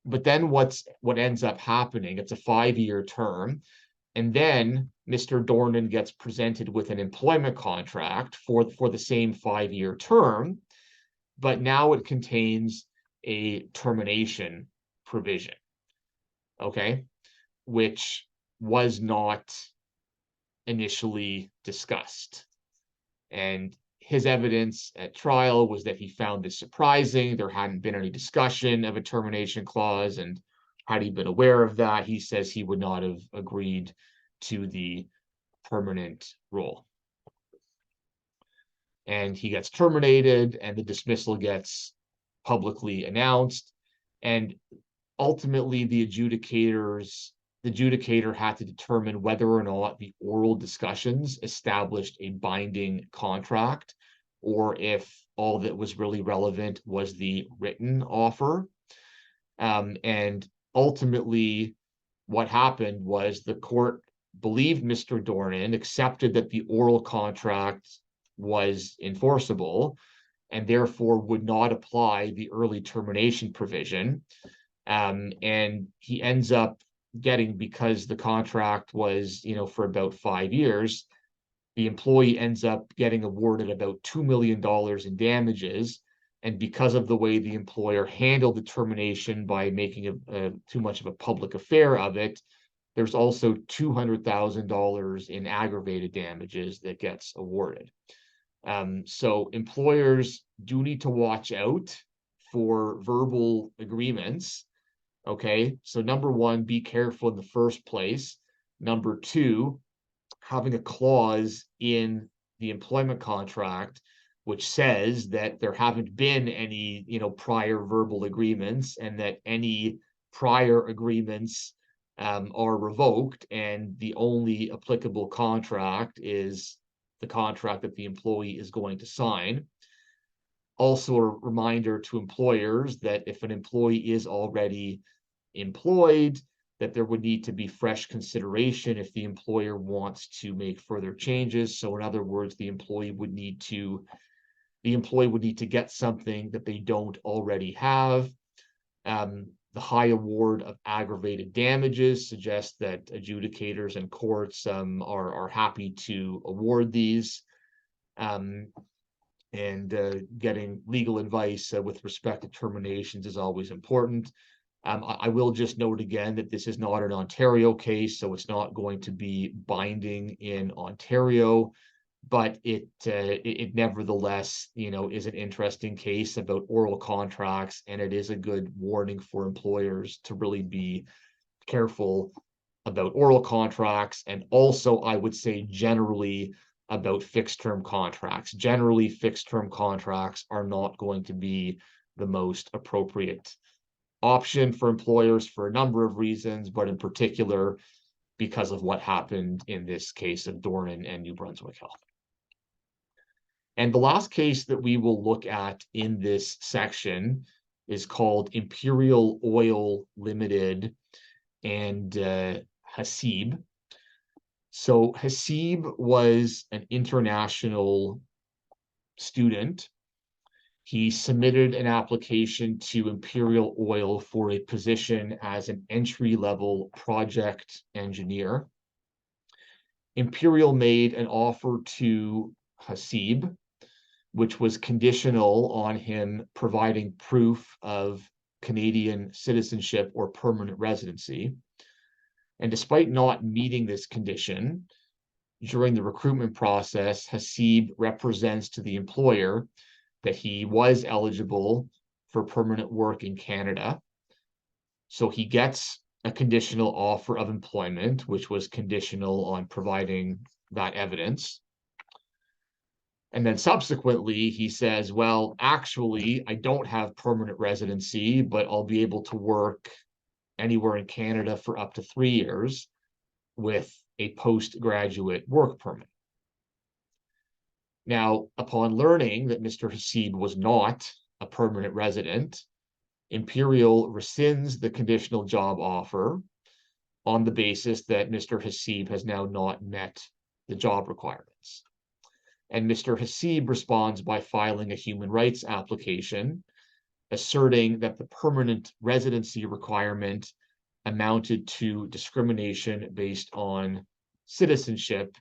But then what ends up happening, it's a 5-year term. And then Mr. Dornan gets presented with an employment contract for the same 5-year term, but now it contains a termination provision, okay, which was not initially discussed. And his evidence at trial was that he found this surprising. There hadn't been any discussion of a termination clause, and had he been aware of that, he says he would not have agreed to the permanent role. And he gets terminated, and the dismissal gets publicly announced. And ultimately, the adjudicator had to determine whether or not the oral discussions established a binding contract, or if all that was really relevant was the written offer. And ultimately, what happened was the court believed Mr. Dornan, accepted that the oral contract was enforceable, and therefore would not apply the early termination provision. And he ends up getting, because the contract was, for about 5 years, the employee ends up getting awarded about $2 million in damages. And because of the way the employer handled the termination by making too much of a public affair of it, there's also $200,000 in aggravated damages that gets awarded. So employers do need to watch out for verbal agreements. Okay, so number 1, be careful in the first place. Number 2, having a clause in the employment contract which says that there haven't been any, prior verbal agreements, and that any prior agreements are revoked, and the only applicable contract is the contract that the employee is going to sign. Also, a reminder to employers that if an employee is already employed, that there would need to be fresh consideration if the employer wants to make further changes. So in other words, the employee would need to get something that they don't already have. The high award of aggravated damages suggests that adjudicators and courts are happy to award these. Getting legal advice with respect to terminations is always important. I will just note again that this is not an Ontario case, so it's not going to be binding in Ontario, but it nevertheless, is an interesting case about oral contracts, and it is a good warning for employers to really be careful about oral contracts, and also I would say generally about fixed-term contracts. Generally, fixed-term contracts are not going to be the most appropriate option for employers for a number of reasons, but in particular because of what happened in this case of Dornan and New Brunswick Health. And the last case that we will look at in this section is called Imperial Oil Limited and Hasib. So Hasib was an international student. He submitted an application to Imperial Oil for a position as an entry-level project engineer. Imperial made an offer to Hasib, which was conditional on him providing proof of Canadian citizenship or permanent residency. And despite not meeting this condition, during the recruitment process, Hasib represents to the employer that he was eligible for permanent work in Canada. So he gets a conditional offer of employment, which was conditional on providing that evidence. And then subsequently, he says, well, actually, I don't have permanent residency, but I'll be able to work anywhere in Canada for up to 3 years with a postgraduate work permit. Now, upon learning that Mr. Hasib was not a permanent resident, Imperial rescinds the conditional job offer on the basis that Mr. Hasib has now not met the job requirements. And Mr. Hasib responds by filing a human rights application, asserting that the permanent residency requirement amounted to discrimination based on citizenship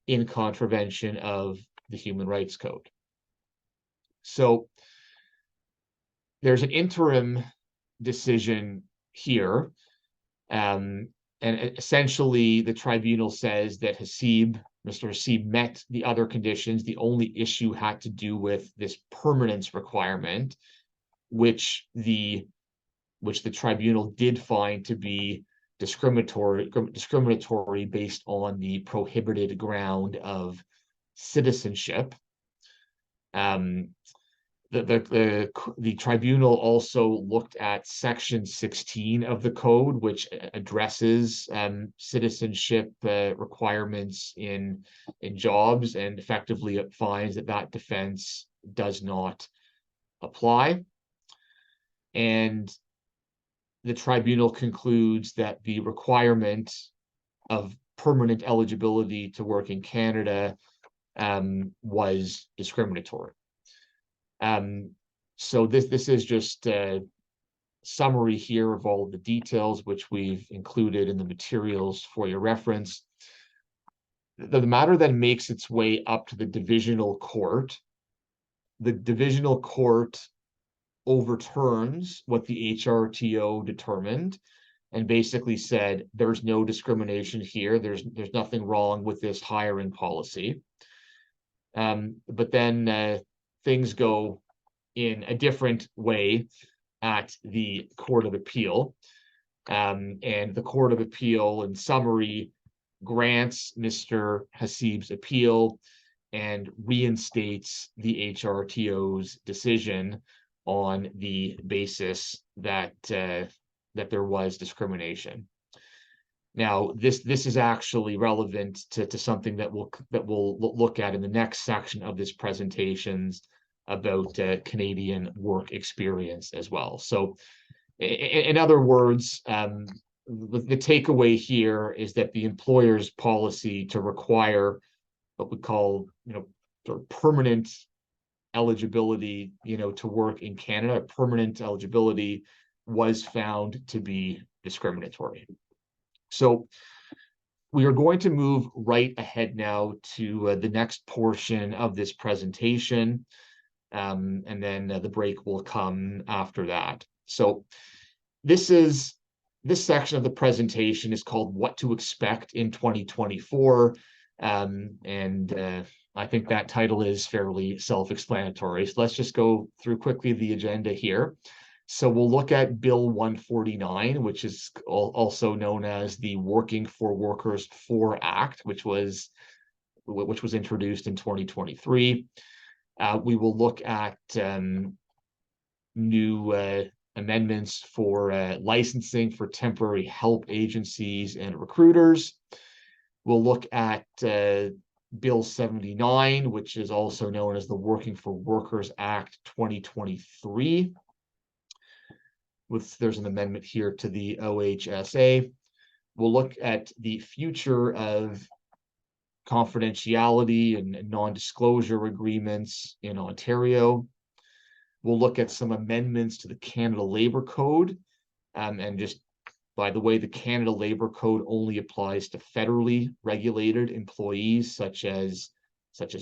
in contravention of the Human Rights Code. So there's an interim decision here, and essentially the tribunal says that Mr. Hasib met the other conditions. The only issue had to do with this permanence requirement, which the tribunal did find to be discriminatory based on the prohibited ground of citizenship. The tribunal also looked at Section 16 of the code, which addresses citizenship requirements in jobs, and effectively it finds that defense does not apply. And the tribunal concludes that the requirement of permanent eligibility to work in Canada was discriminatory. So this is just a summary here of all of the details, which we've included in the materials for your reference. The matter then makes its way up to the divisional court. The divisional court overturns what the HRTO determined and basically said there's no discrimination here. There's nothing wrong with this hiring policy. But then things go in a different way at the Court of Appeal. And the Court of Appeal, in summary, grants Mr. Hasib's appeal and reinstates the HRTO's decision on the basis that there was discrimination. Now, this is actually relevant to something that we'll look at in the next section of this presentation about Canadian work experience as well. So, in other words, the takeaway here is that the employer's policy to require what we call, sort of permanent eligibility, to work in Canada, permanent eligibility, was found to be discriminatory. So we are going to move right ahead now to the next portion of this presentation, and then the break will come after that. So this section of the presentation is called What to Expect in 2024. I think that title is fairly self-explanatory. So let's just go through quickly the agenda here. So we'll look at Bill 149, which is also known as the Working for Workers IV Act, which was introduced in 2023. We will look at new amendments for licensing for temporary help agencies and recruiters. We'll look at Bill 79, which is also known as the Working for Workers Act 2023. There's an amendment here to the OHSA. We'll look at the future of confidentiality and non-disclosure agreements in Ontario. We'll look at some amendments to the Canada Labor Code. And just by the way, the Canada Labor Code only applies to federally regulated employees, such as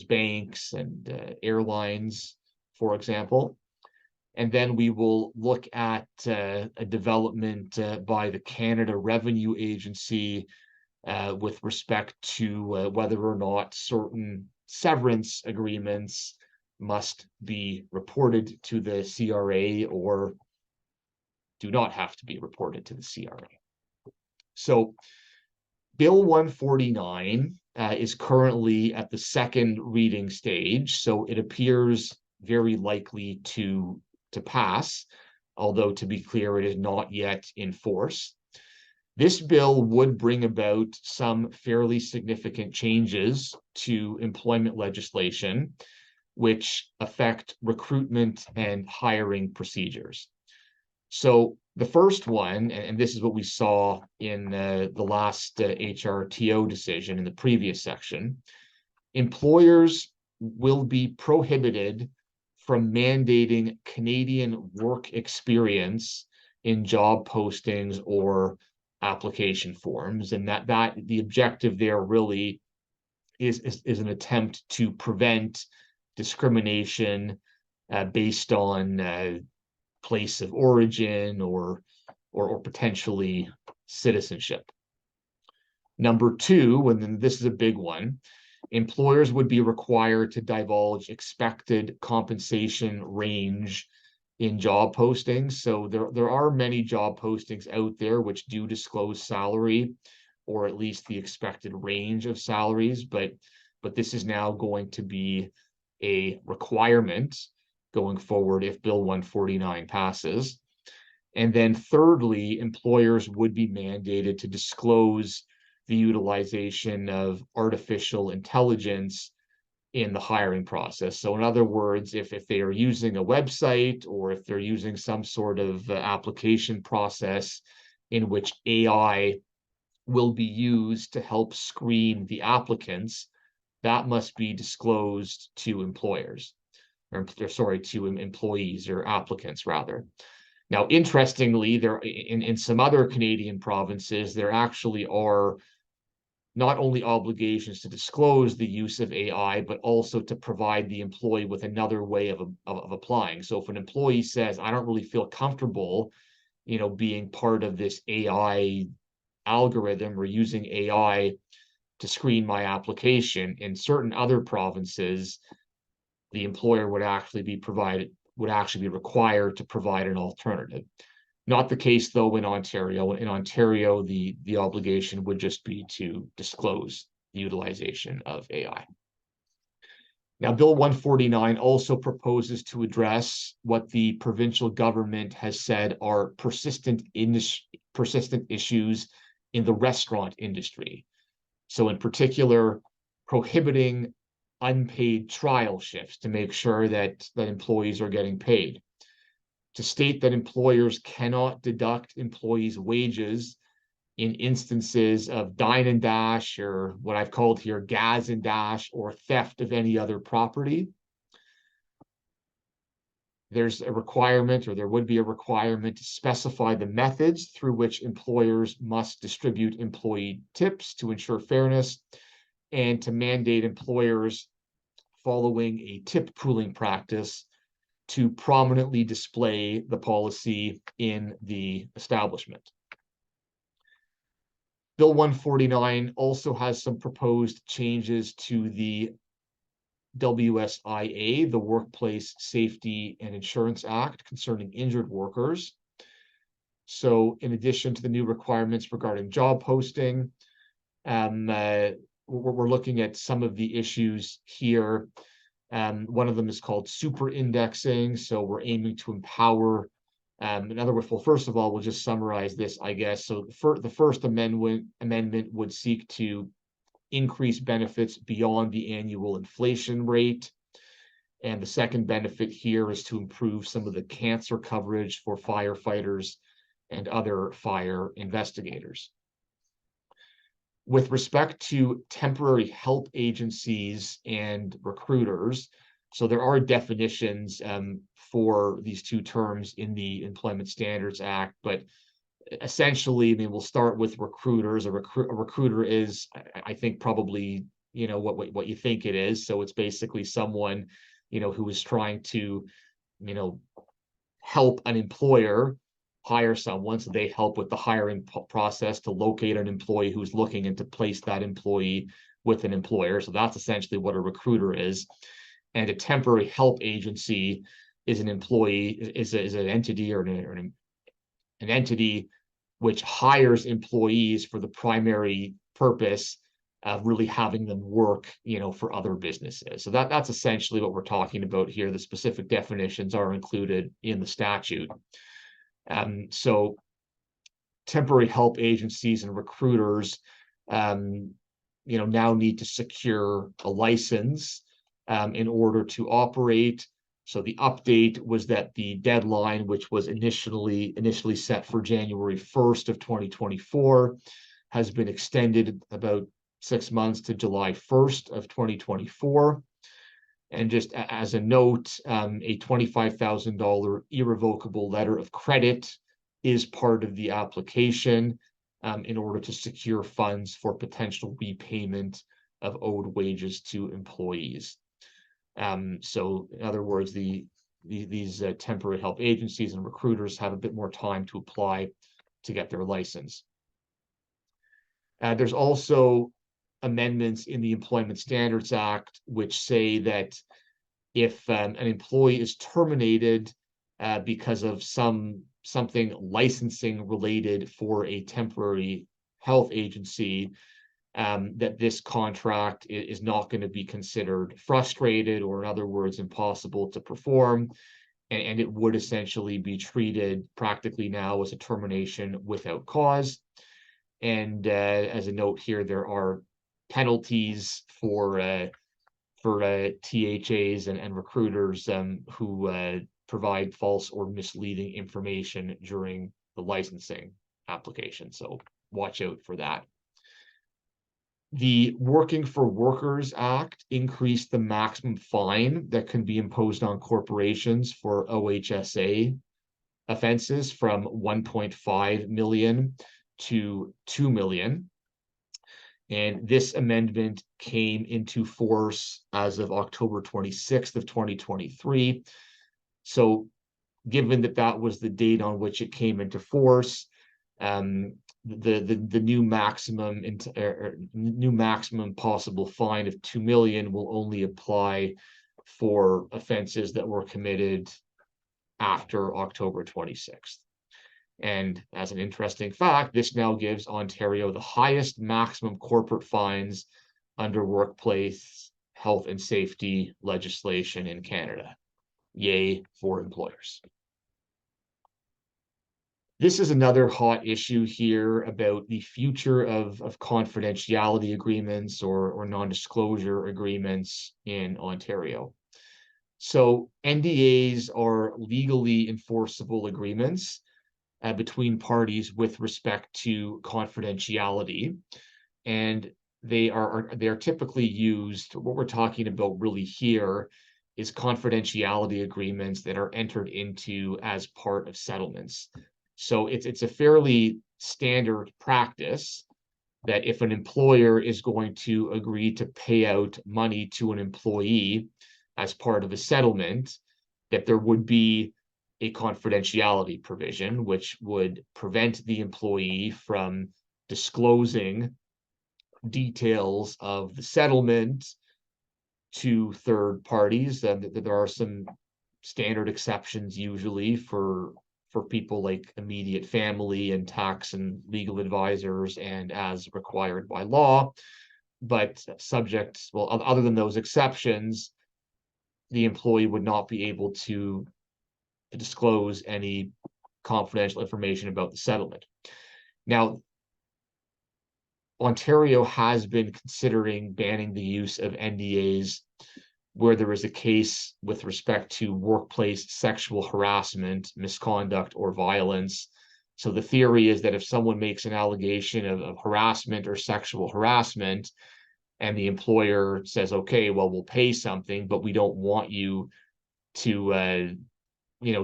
banks and airlines, for example. And then we will look at a development by the Canada Revenue Agency with respect to whether or not certain severance agreements must be reported to the CRA or do not have to be reported to the CRA. So Bill 149 is currently at the second reading stage, so it appears very likely to pass, although to be clear, it is not yet in force. This bill would bring about some fairly significant changes to employment legislation, which affect recruitment and hiring procedures. So the first one, and this is what we saw in the last HRTO decision in the previous section, employers will be prohibited from mandating Canadian work experience in job postings or application forms, and that the objective there really is an attempt to prevent discrimination based on place of origin or potentially citizenship. Number two, and then this is a big one, employers would be required to divulge expected compensation range in job postings. So there are many job postings out there which do disclose salary, or at least the expected range of salaries, but this is now going to be a requirement going forward if Bill 149 passes. And then thirdly, employers would be mandated to disclose the utilization of artificial intelligence in the hiring process. So in other words, if they are using a website or if they're using some sort of application process in which AI will be used to help screen the applicants, that must be disclosed to employers, or sorry, to employees or applicants rather. Now, interestingly, there in some other Canadian provinces, there actually are not only obligations to disclose the use of AI, but also to provide the employee with another way of applying. So if an employee says, I don't really feel comfortable, being part of this AI algorithm or using AI to screen my application, in certain other provinces, the employer would actually be required to provide an alternative. Not the case, though, in Ontario. In Ontario, the obligation would just be to disclose the utilization of AI. Now, Bill 149 also proposes to address what the provincial government has said are persistent issues in the restaurant industry. So in particular, prohibiting unpaid trial shifts to make sure that employees are getting paid, to state that employers cannot deduct employees' wages in instances of dine and dash, or what I've called here gas and dash, or theft of any other property. There's a requirement, or there would be a requirement, to specify the methods through which employers must distribute employee tips to ensure fairness, and to mandate employers following a tip pooling practice to prominently display the policy in the establishment. Bill 149 also has some proposed changes to the WSIA, the Workplace Safety and Insurance Act, concerning injured workers. So in addition to the new requirements regarding job posting, we're looking at some of the issues here. One of them is called super indexing. So we're aiming to empower, in other words, well, first of all, we'll just summarize this, I guess. So the first amendment would seek to increase benefits beyond the annual inflation rate. And the second benefit here is to improve some of the cancer coverage for firefighters and other fire investigators. With respect to temporary help agencies and recruiters, so there are definitions for these two terms in the Employment Standards Act, but essentially, I mean, we'll start with recruiters. A recruiter is, I think, probably, what you think it is. So it's basically someone, who is trying to, help an employer hire someone. So they help with the hiring process to locate an employee who's looking, and to place that employee with an employer. So that's essentially what a recruiter is. And a temporary help agency is an employee, is an entity, or an entity which hires employees for the primary purpose of really having them work, for other businesses. So that's essentially what we're talking about here. The specific definitions are included in the statute. So temporary help agencies and recruiters, now need to secure a license in order to operate. So the update was that the deadline, which was initially set for January 1st of 2024, has been extended about 6 months to July 1st of 2024. And just as a note, a $25,000 irrevocable letter of credit is part of the application in order to secure funds for potential repayment of owed wages to employees. So in other words, these temporary help agencies and recruiters have a bit more time to apply to get their license. There's also amendments in the Employment Standards Act which say that if an employee is terminated because of something licensing related for a temporary health agency, that this contract is not going to be considered frustrated, or in other words, impossible to perform, and it would essentially be treated practically now as a termination without cause. And as a note here, there are penalties for THAs and recruiters who provide false or misleading information during the licensing application. So watch out for that. The Working for Workers Act increased the maximum fine that can be imposed on corporations for OHSA offenses from 1.5 million to 2 million. And this amendment came into force as of October 26th of 2023. So given that that was the date on which it came into force, the new maximum possible fine of 2 million will only apply for offenses that were committed after October 26th. And as an interesting fact, this now gives Ontario the highest maximum corporate fines under workplace health and safety legislation in Canada. Yay for employers. This is another hot issue here about the future of confidentiality agreements or non-disclosure agreements in Ontario. So NDAs are legally enforceable agreements between parties with respect to confidentiality. And they are typically used. What we're talking about really here is confidentiality agreements that are entered into as part of settlements. So it's a fairly standard practice that if an employer is going to agree to pay out money to an employee as part of a settlement, that there would be a confidentiality provision, which would prevent the employee from disclosing details of the settlement to third parties. There are some standard exceptions usually for people like immediate family and tax and legal advisors, and as required by law. But other than those exceptions, the employee would not be able to disclose any confidential information about the settlement. Now, Ontario has been considering banning the use of NDAs where there is a case with respect to workplace sexual harassment, misconduct, or violence. So the theory is that if someone makes an allegation of harassment or sexual harassment, and the employer says, okay, well, we'll pay something, but we don't want you to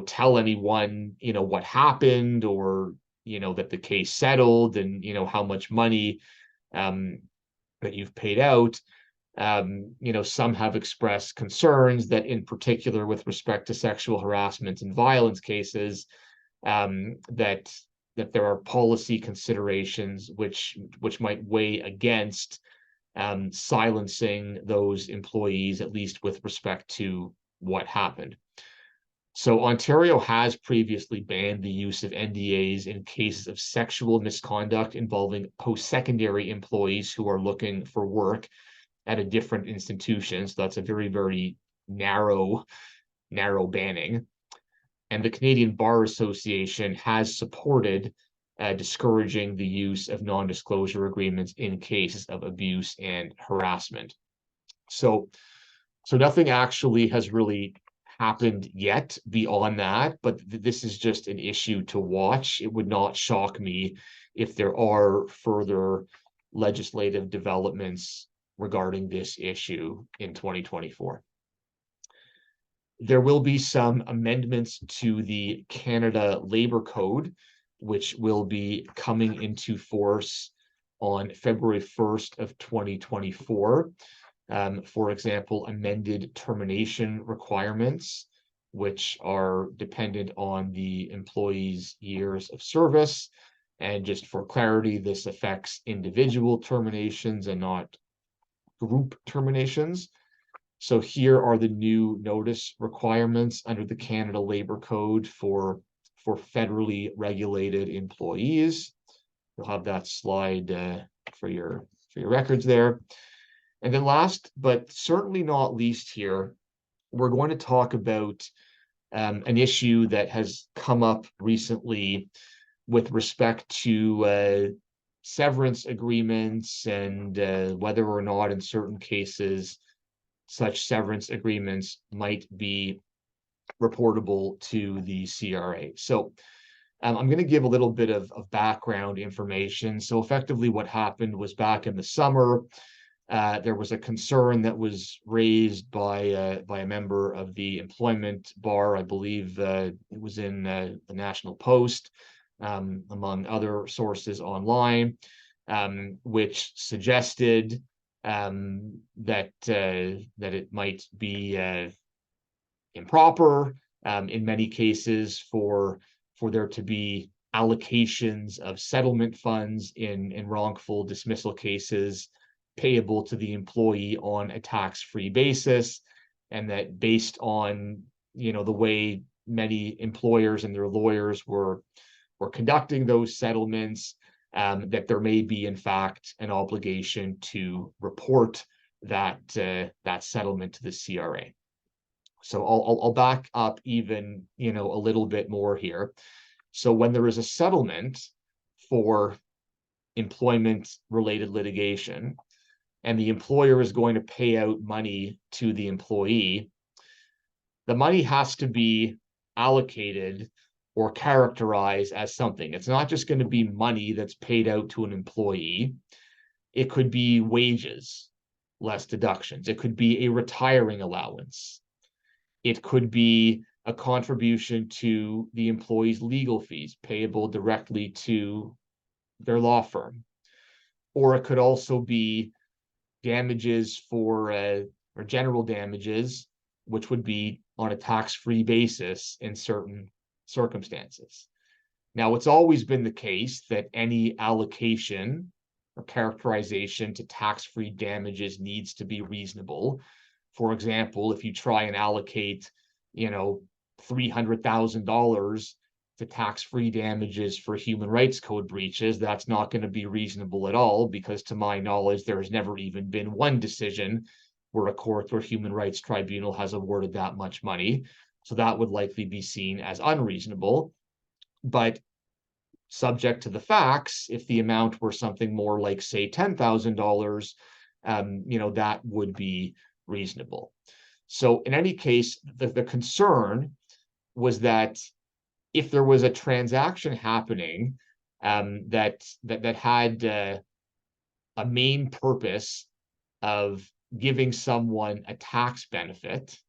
tell anyone, what happened, or, that the case settled, and, how much money that you've paid out. Some have expressed concerns that in particular with respect to sexual harassment and violence cases, that there are policy considerations which might weigh against silencing those employees, at least with respect to what happened. So Ontario has previously banned the use of NDAs in cases of sexual misconduct involving post-secondary employees who are looking for work at a different institution. So that's a very, very narrow banning. And the Canadian Bar Association has supported discouraging the use of non-disclosure agreements in cases of abuse and harassment. So nothing actually has really happened yet beyond that, but this is just an issue to watch. It would not shock me if there are further legislative developments regarding this issue in 2024. There will be some amendments to the Canada Labor Code, which will be coming into force on February 1st of 2024. For example, amended termination requirements, which are dependent on the employee's years of service. And just for clarity, this affects individual terminations and not group terminations. So here are the new notice requirements under the Canada Labor Code for federally regulated employees. You'll have that slide for your records there. And then last, but certainly not least here, we're going to talk about an issue that has come up recently with respect to severance agreements and whether or not in certain cases such severance agreements might be reportable to the CRA. So I'm going to give a little bit of background information. So effectively what happened was back in the summer, there was a concern that was raised by a member of the employment bar. I believe it was in the National Post, among other sources online, which suggested that it might be improper in many cases for there to be allocations of settlement funds in wrongful dismissal cases payable to the employee on a tax-free basis, and that based on the way many employers and their lawyers were conducting those settlements, that there may be in fact an obligation to report that settlement to the CRA. So I'll back up even a little bit more here. So when there is a settlement for employment related litigation, and the employer is going to pay out money to the employee, the money has to be allocated or characterize as something. It's not just going to be money that's paid out to an employee. It could be wages, less deductions. It could be a retiring allowance. It could be a contribution to the employee's legal fees payable directly to their law firm. Or it could also be damages for or general damages, which would be on a tax-free basis in certain circumstances. Now, it's always been the case that any allocation or characterization to tax-free damages needs to be reasonable. For example, if you try and allocate, $300,000 to tax-free damages for human rights code breaches, that's not going to be reasonable at all, because to my knowledge, there has never even been one decision where a court or human rights tribunal has awarded that much money. So that would likely be seen as unreasonable. But subject to the facts, if the amount were something more like, say, $10,000, that would be reasonable. So in any case, the concern was that if there was a transaction happening that had a main purpose of giving someone a tax benefit,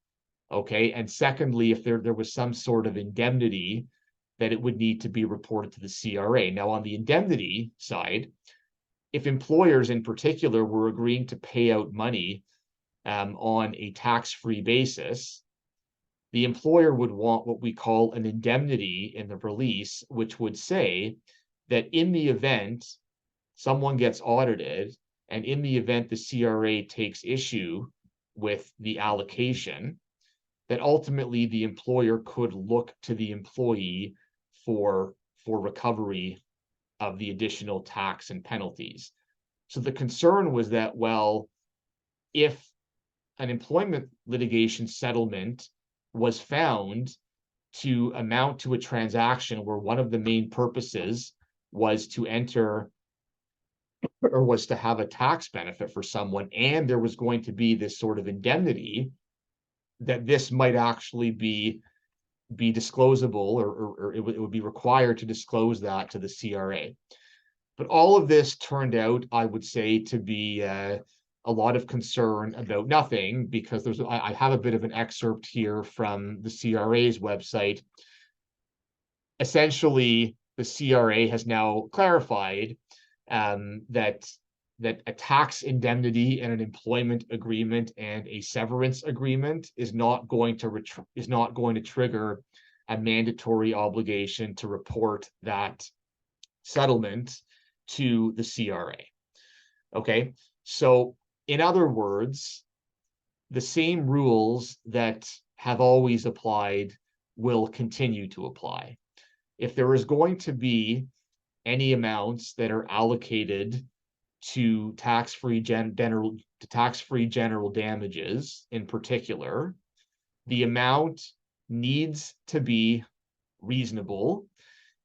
okay, and secondly, if there was some sort of indemnity, that it would need to be reported to the CRA. Now, on the indemnity side, if employers in particular were agreeing to pay out money on a tax-free basis, the employer would want what we call an indemnity in the release, which would say that in the event someone gets audited, and in the event the CRA takes issue with the allocation, that ultimately the employer could look to the employee for recovery of the additional tax and penalties. So the concern was that, well, if an employment litigation settlement was found to amount to a transaction where one of the main purposes was to enter or was to have a tax benefit for someone, and there was going to be this sort of indemnity, that this might actually be disclosable, or it would be required to disclose that to the CRA. But all of this turned out, I would say, to be a lot of concern about nothing, because I have a bit of an excerpt here from the CRA's website. Essentially, the CRA has now clarified that a tax indemnity and an employment agreement and a severance agreement is not going to trigger a mandatory obligation to report that settlement to the CRA. Okay, so in other words, the same rules that have always applied will continue to apply. If there is going to be any amounts that are allocated to tax-free general damages in particular, the amount needs to be reasonable,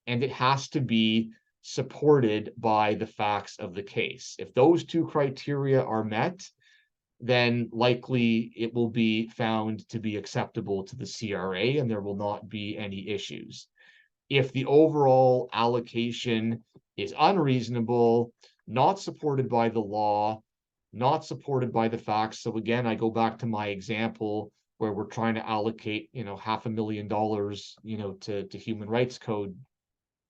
and it has to be supported by the facts of the case. If those two criteria are met, then likely it will be found to be acceptable to the CRA, and there will not be any issues. If the overall allocation is unreasonable, not supported by the law, not supported by the facts. So again, I go back to my example where we're trying to allocate, $500,000, to human rights code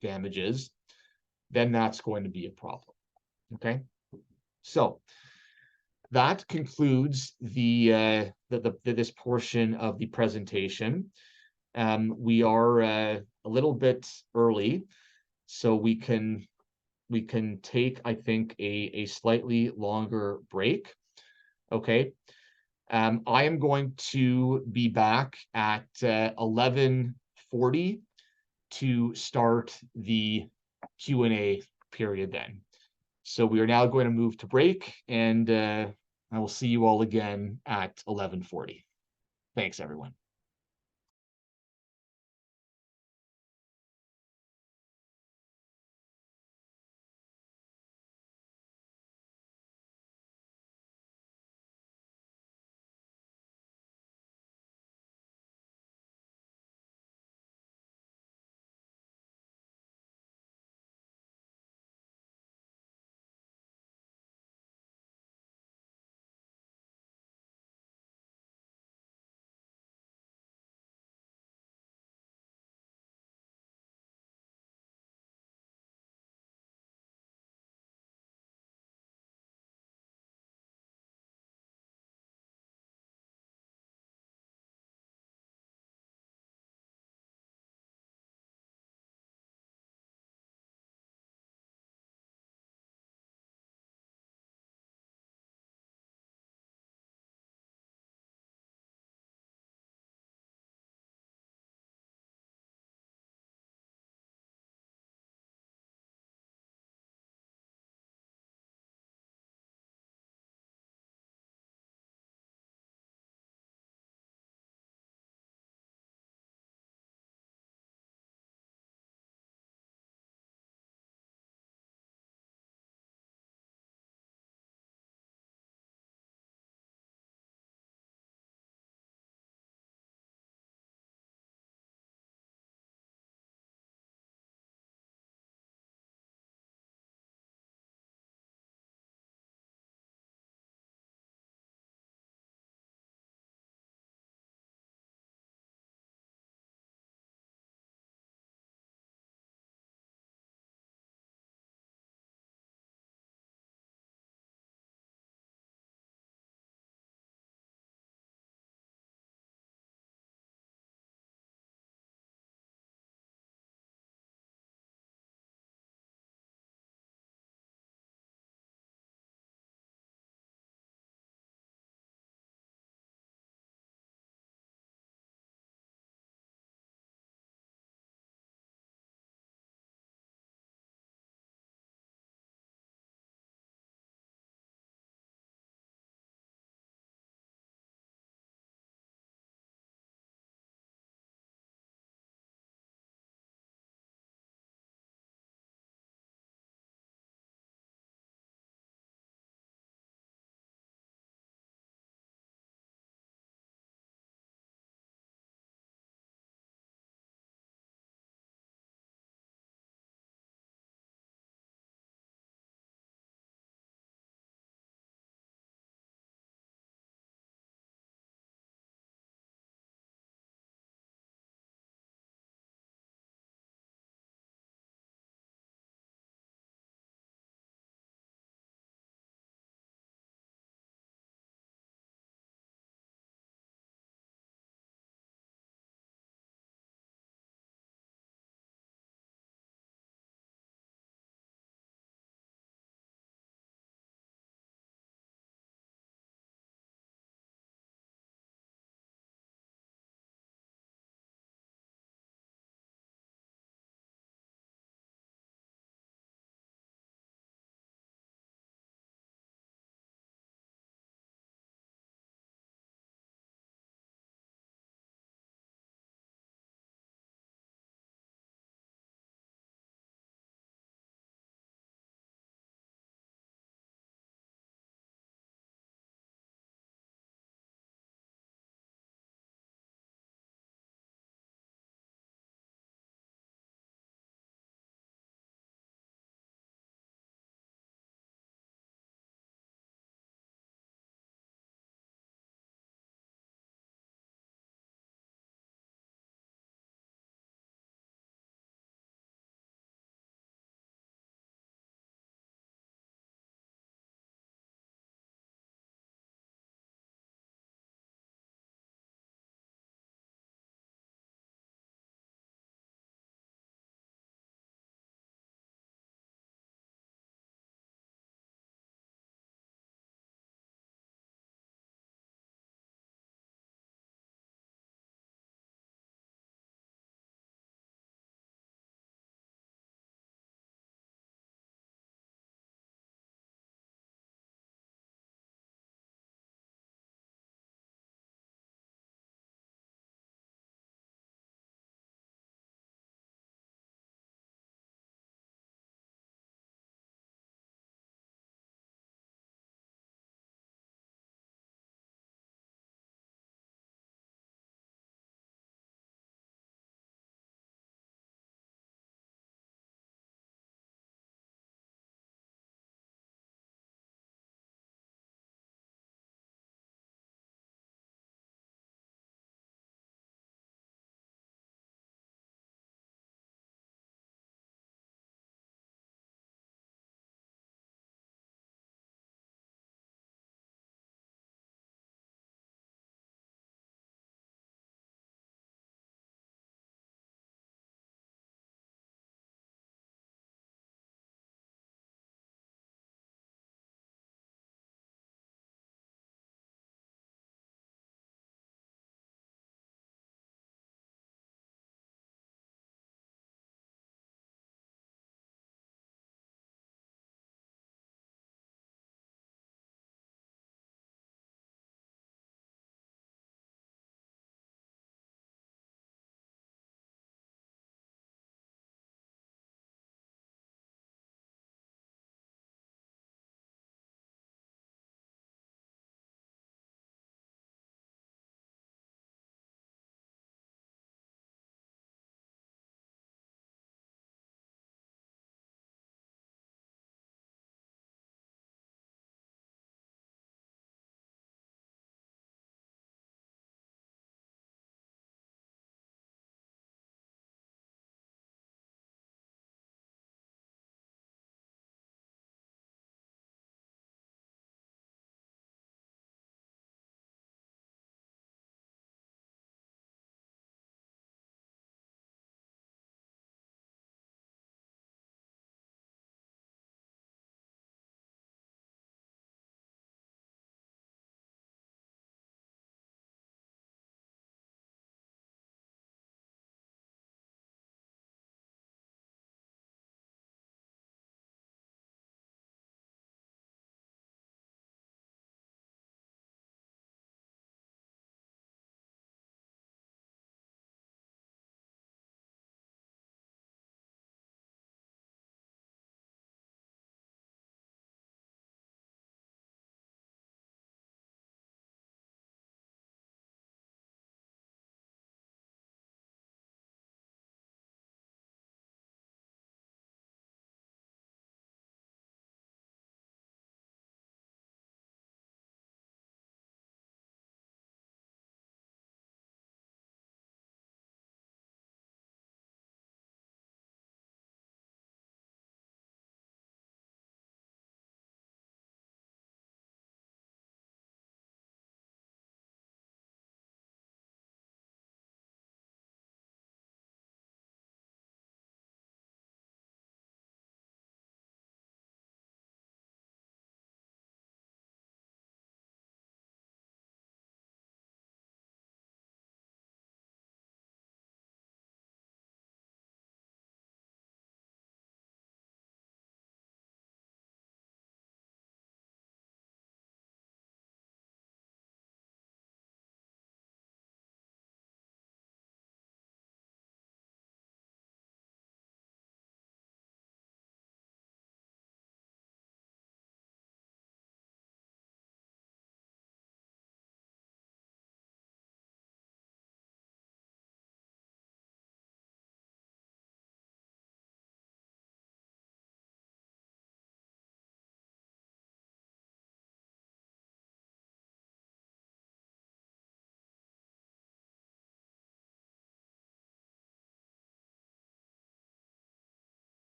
damages, then that's going to be a problem. Okay, so that concludes this portion of the presentation. We are a little bit early, so we can take, I think, a slightly longer break. Okay. I am going to be back at 11:40 to start the Q&A period then. So we are now going to move to break, and I will see you all again at 11:40. Thanks, everyone.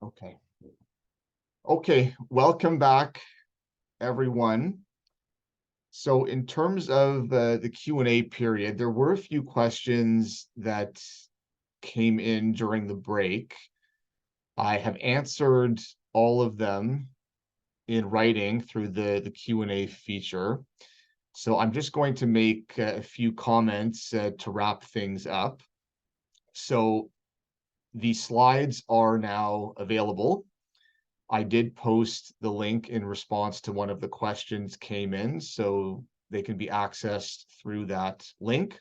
Okay. Okay, welcome back, everyone. So in terms of the Q&A period, there were a few questions that came in during the break. I have answered all of them in writing through the Q&A feature. So I'm just going to make a few comments to wrap things up. So the slides are now available. I did post the link in response to one of the questions came in, so they can be accessed through that link.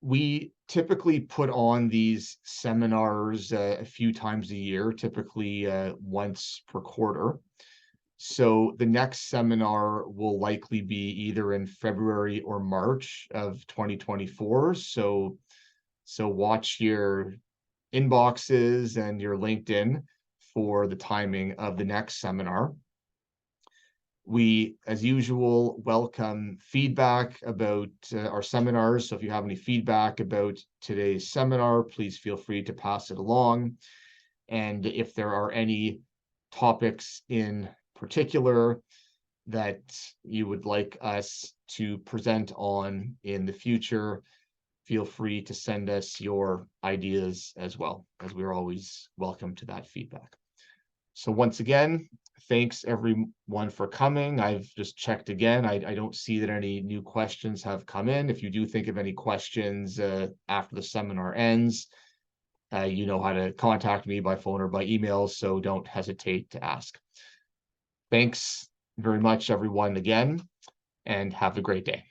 We typically put on these seminars a few times a year, typically once per quarter. So the next seminar will likely be either in February or March of 2024. So watch your inboxes and your LinkedIn for the timing of the next seminar. We, as usual, welcome feedback about our seminars. So if you have any feedback about today's seminar, please feel free to pass it along. And if there are any topics in particular that you would like us to present on in the future, feel free to send us your ideas as well, as we're always welcome to that feedback. So once again, thanks everyone for coming. I've just checked again. I don't see that any new questions have come in. If you do think of any questions after the seminar ends, you know how to contact me by phone or by email, so don't hesitate to ask. Thanks very much, everyone, again, and have a great day.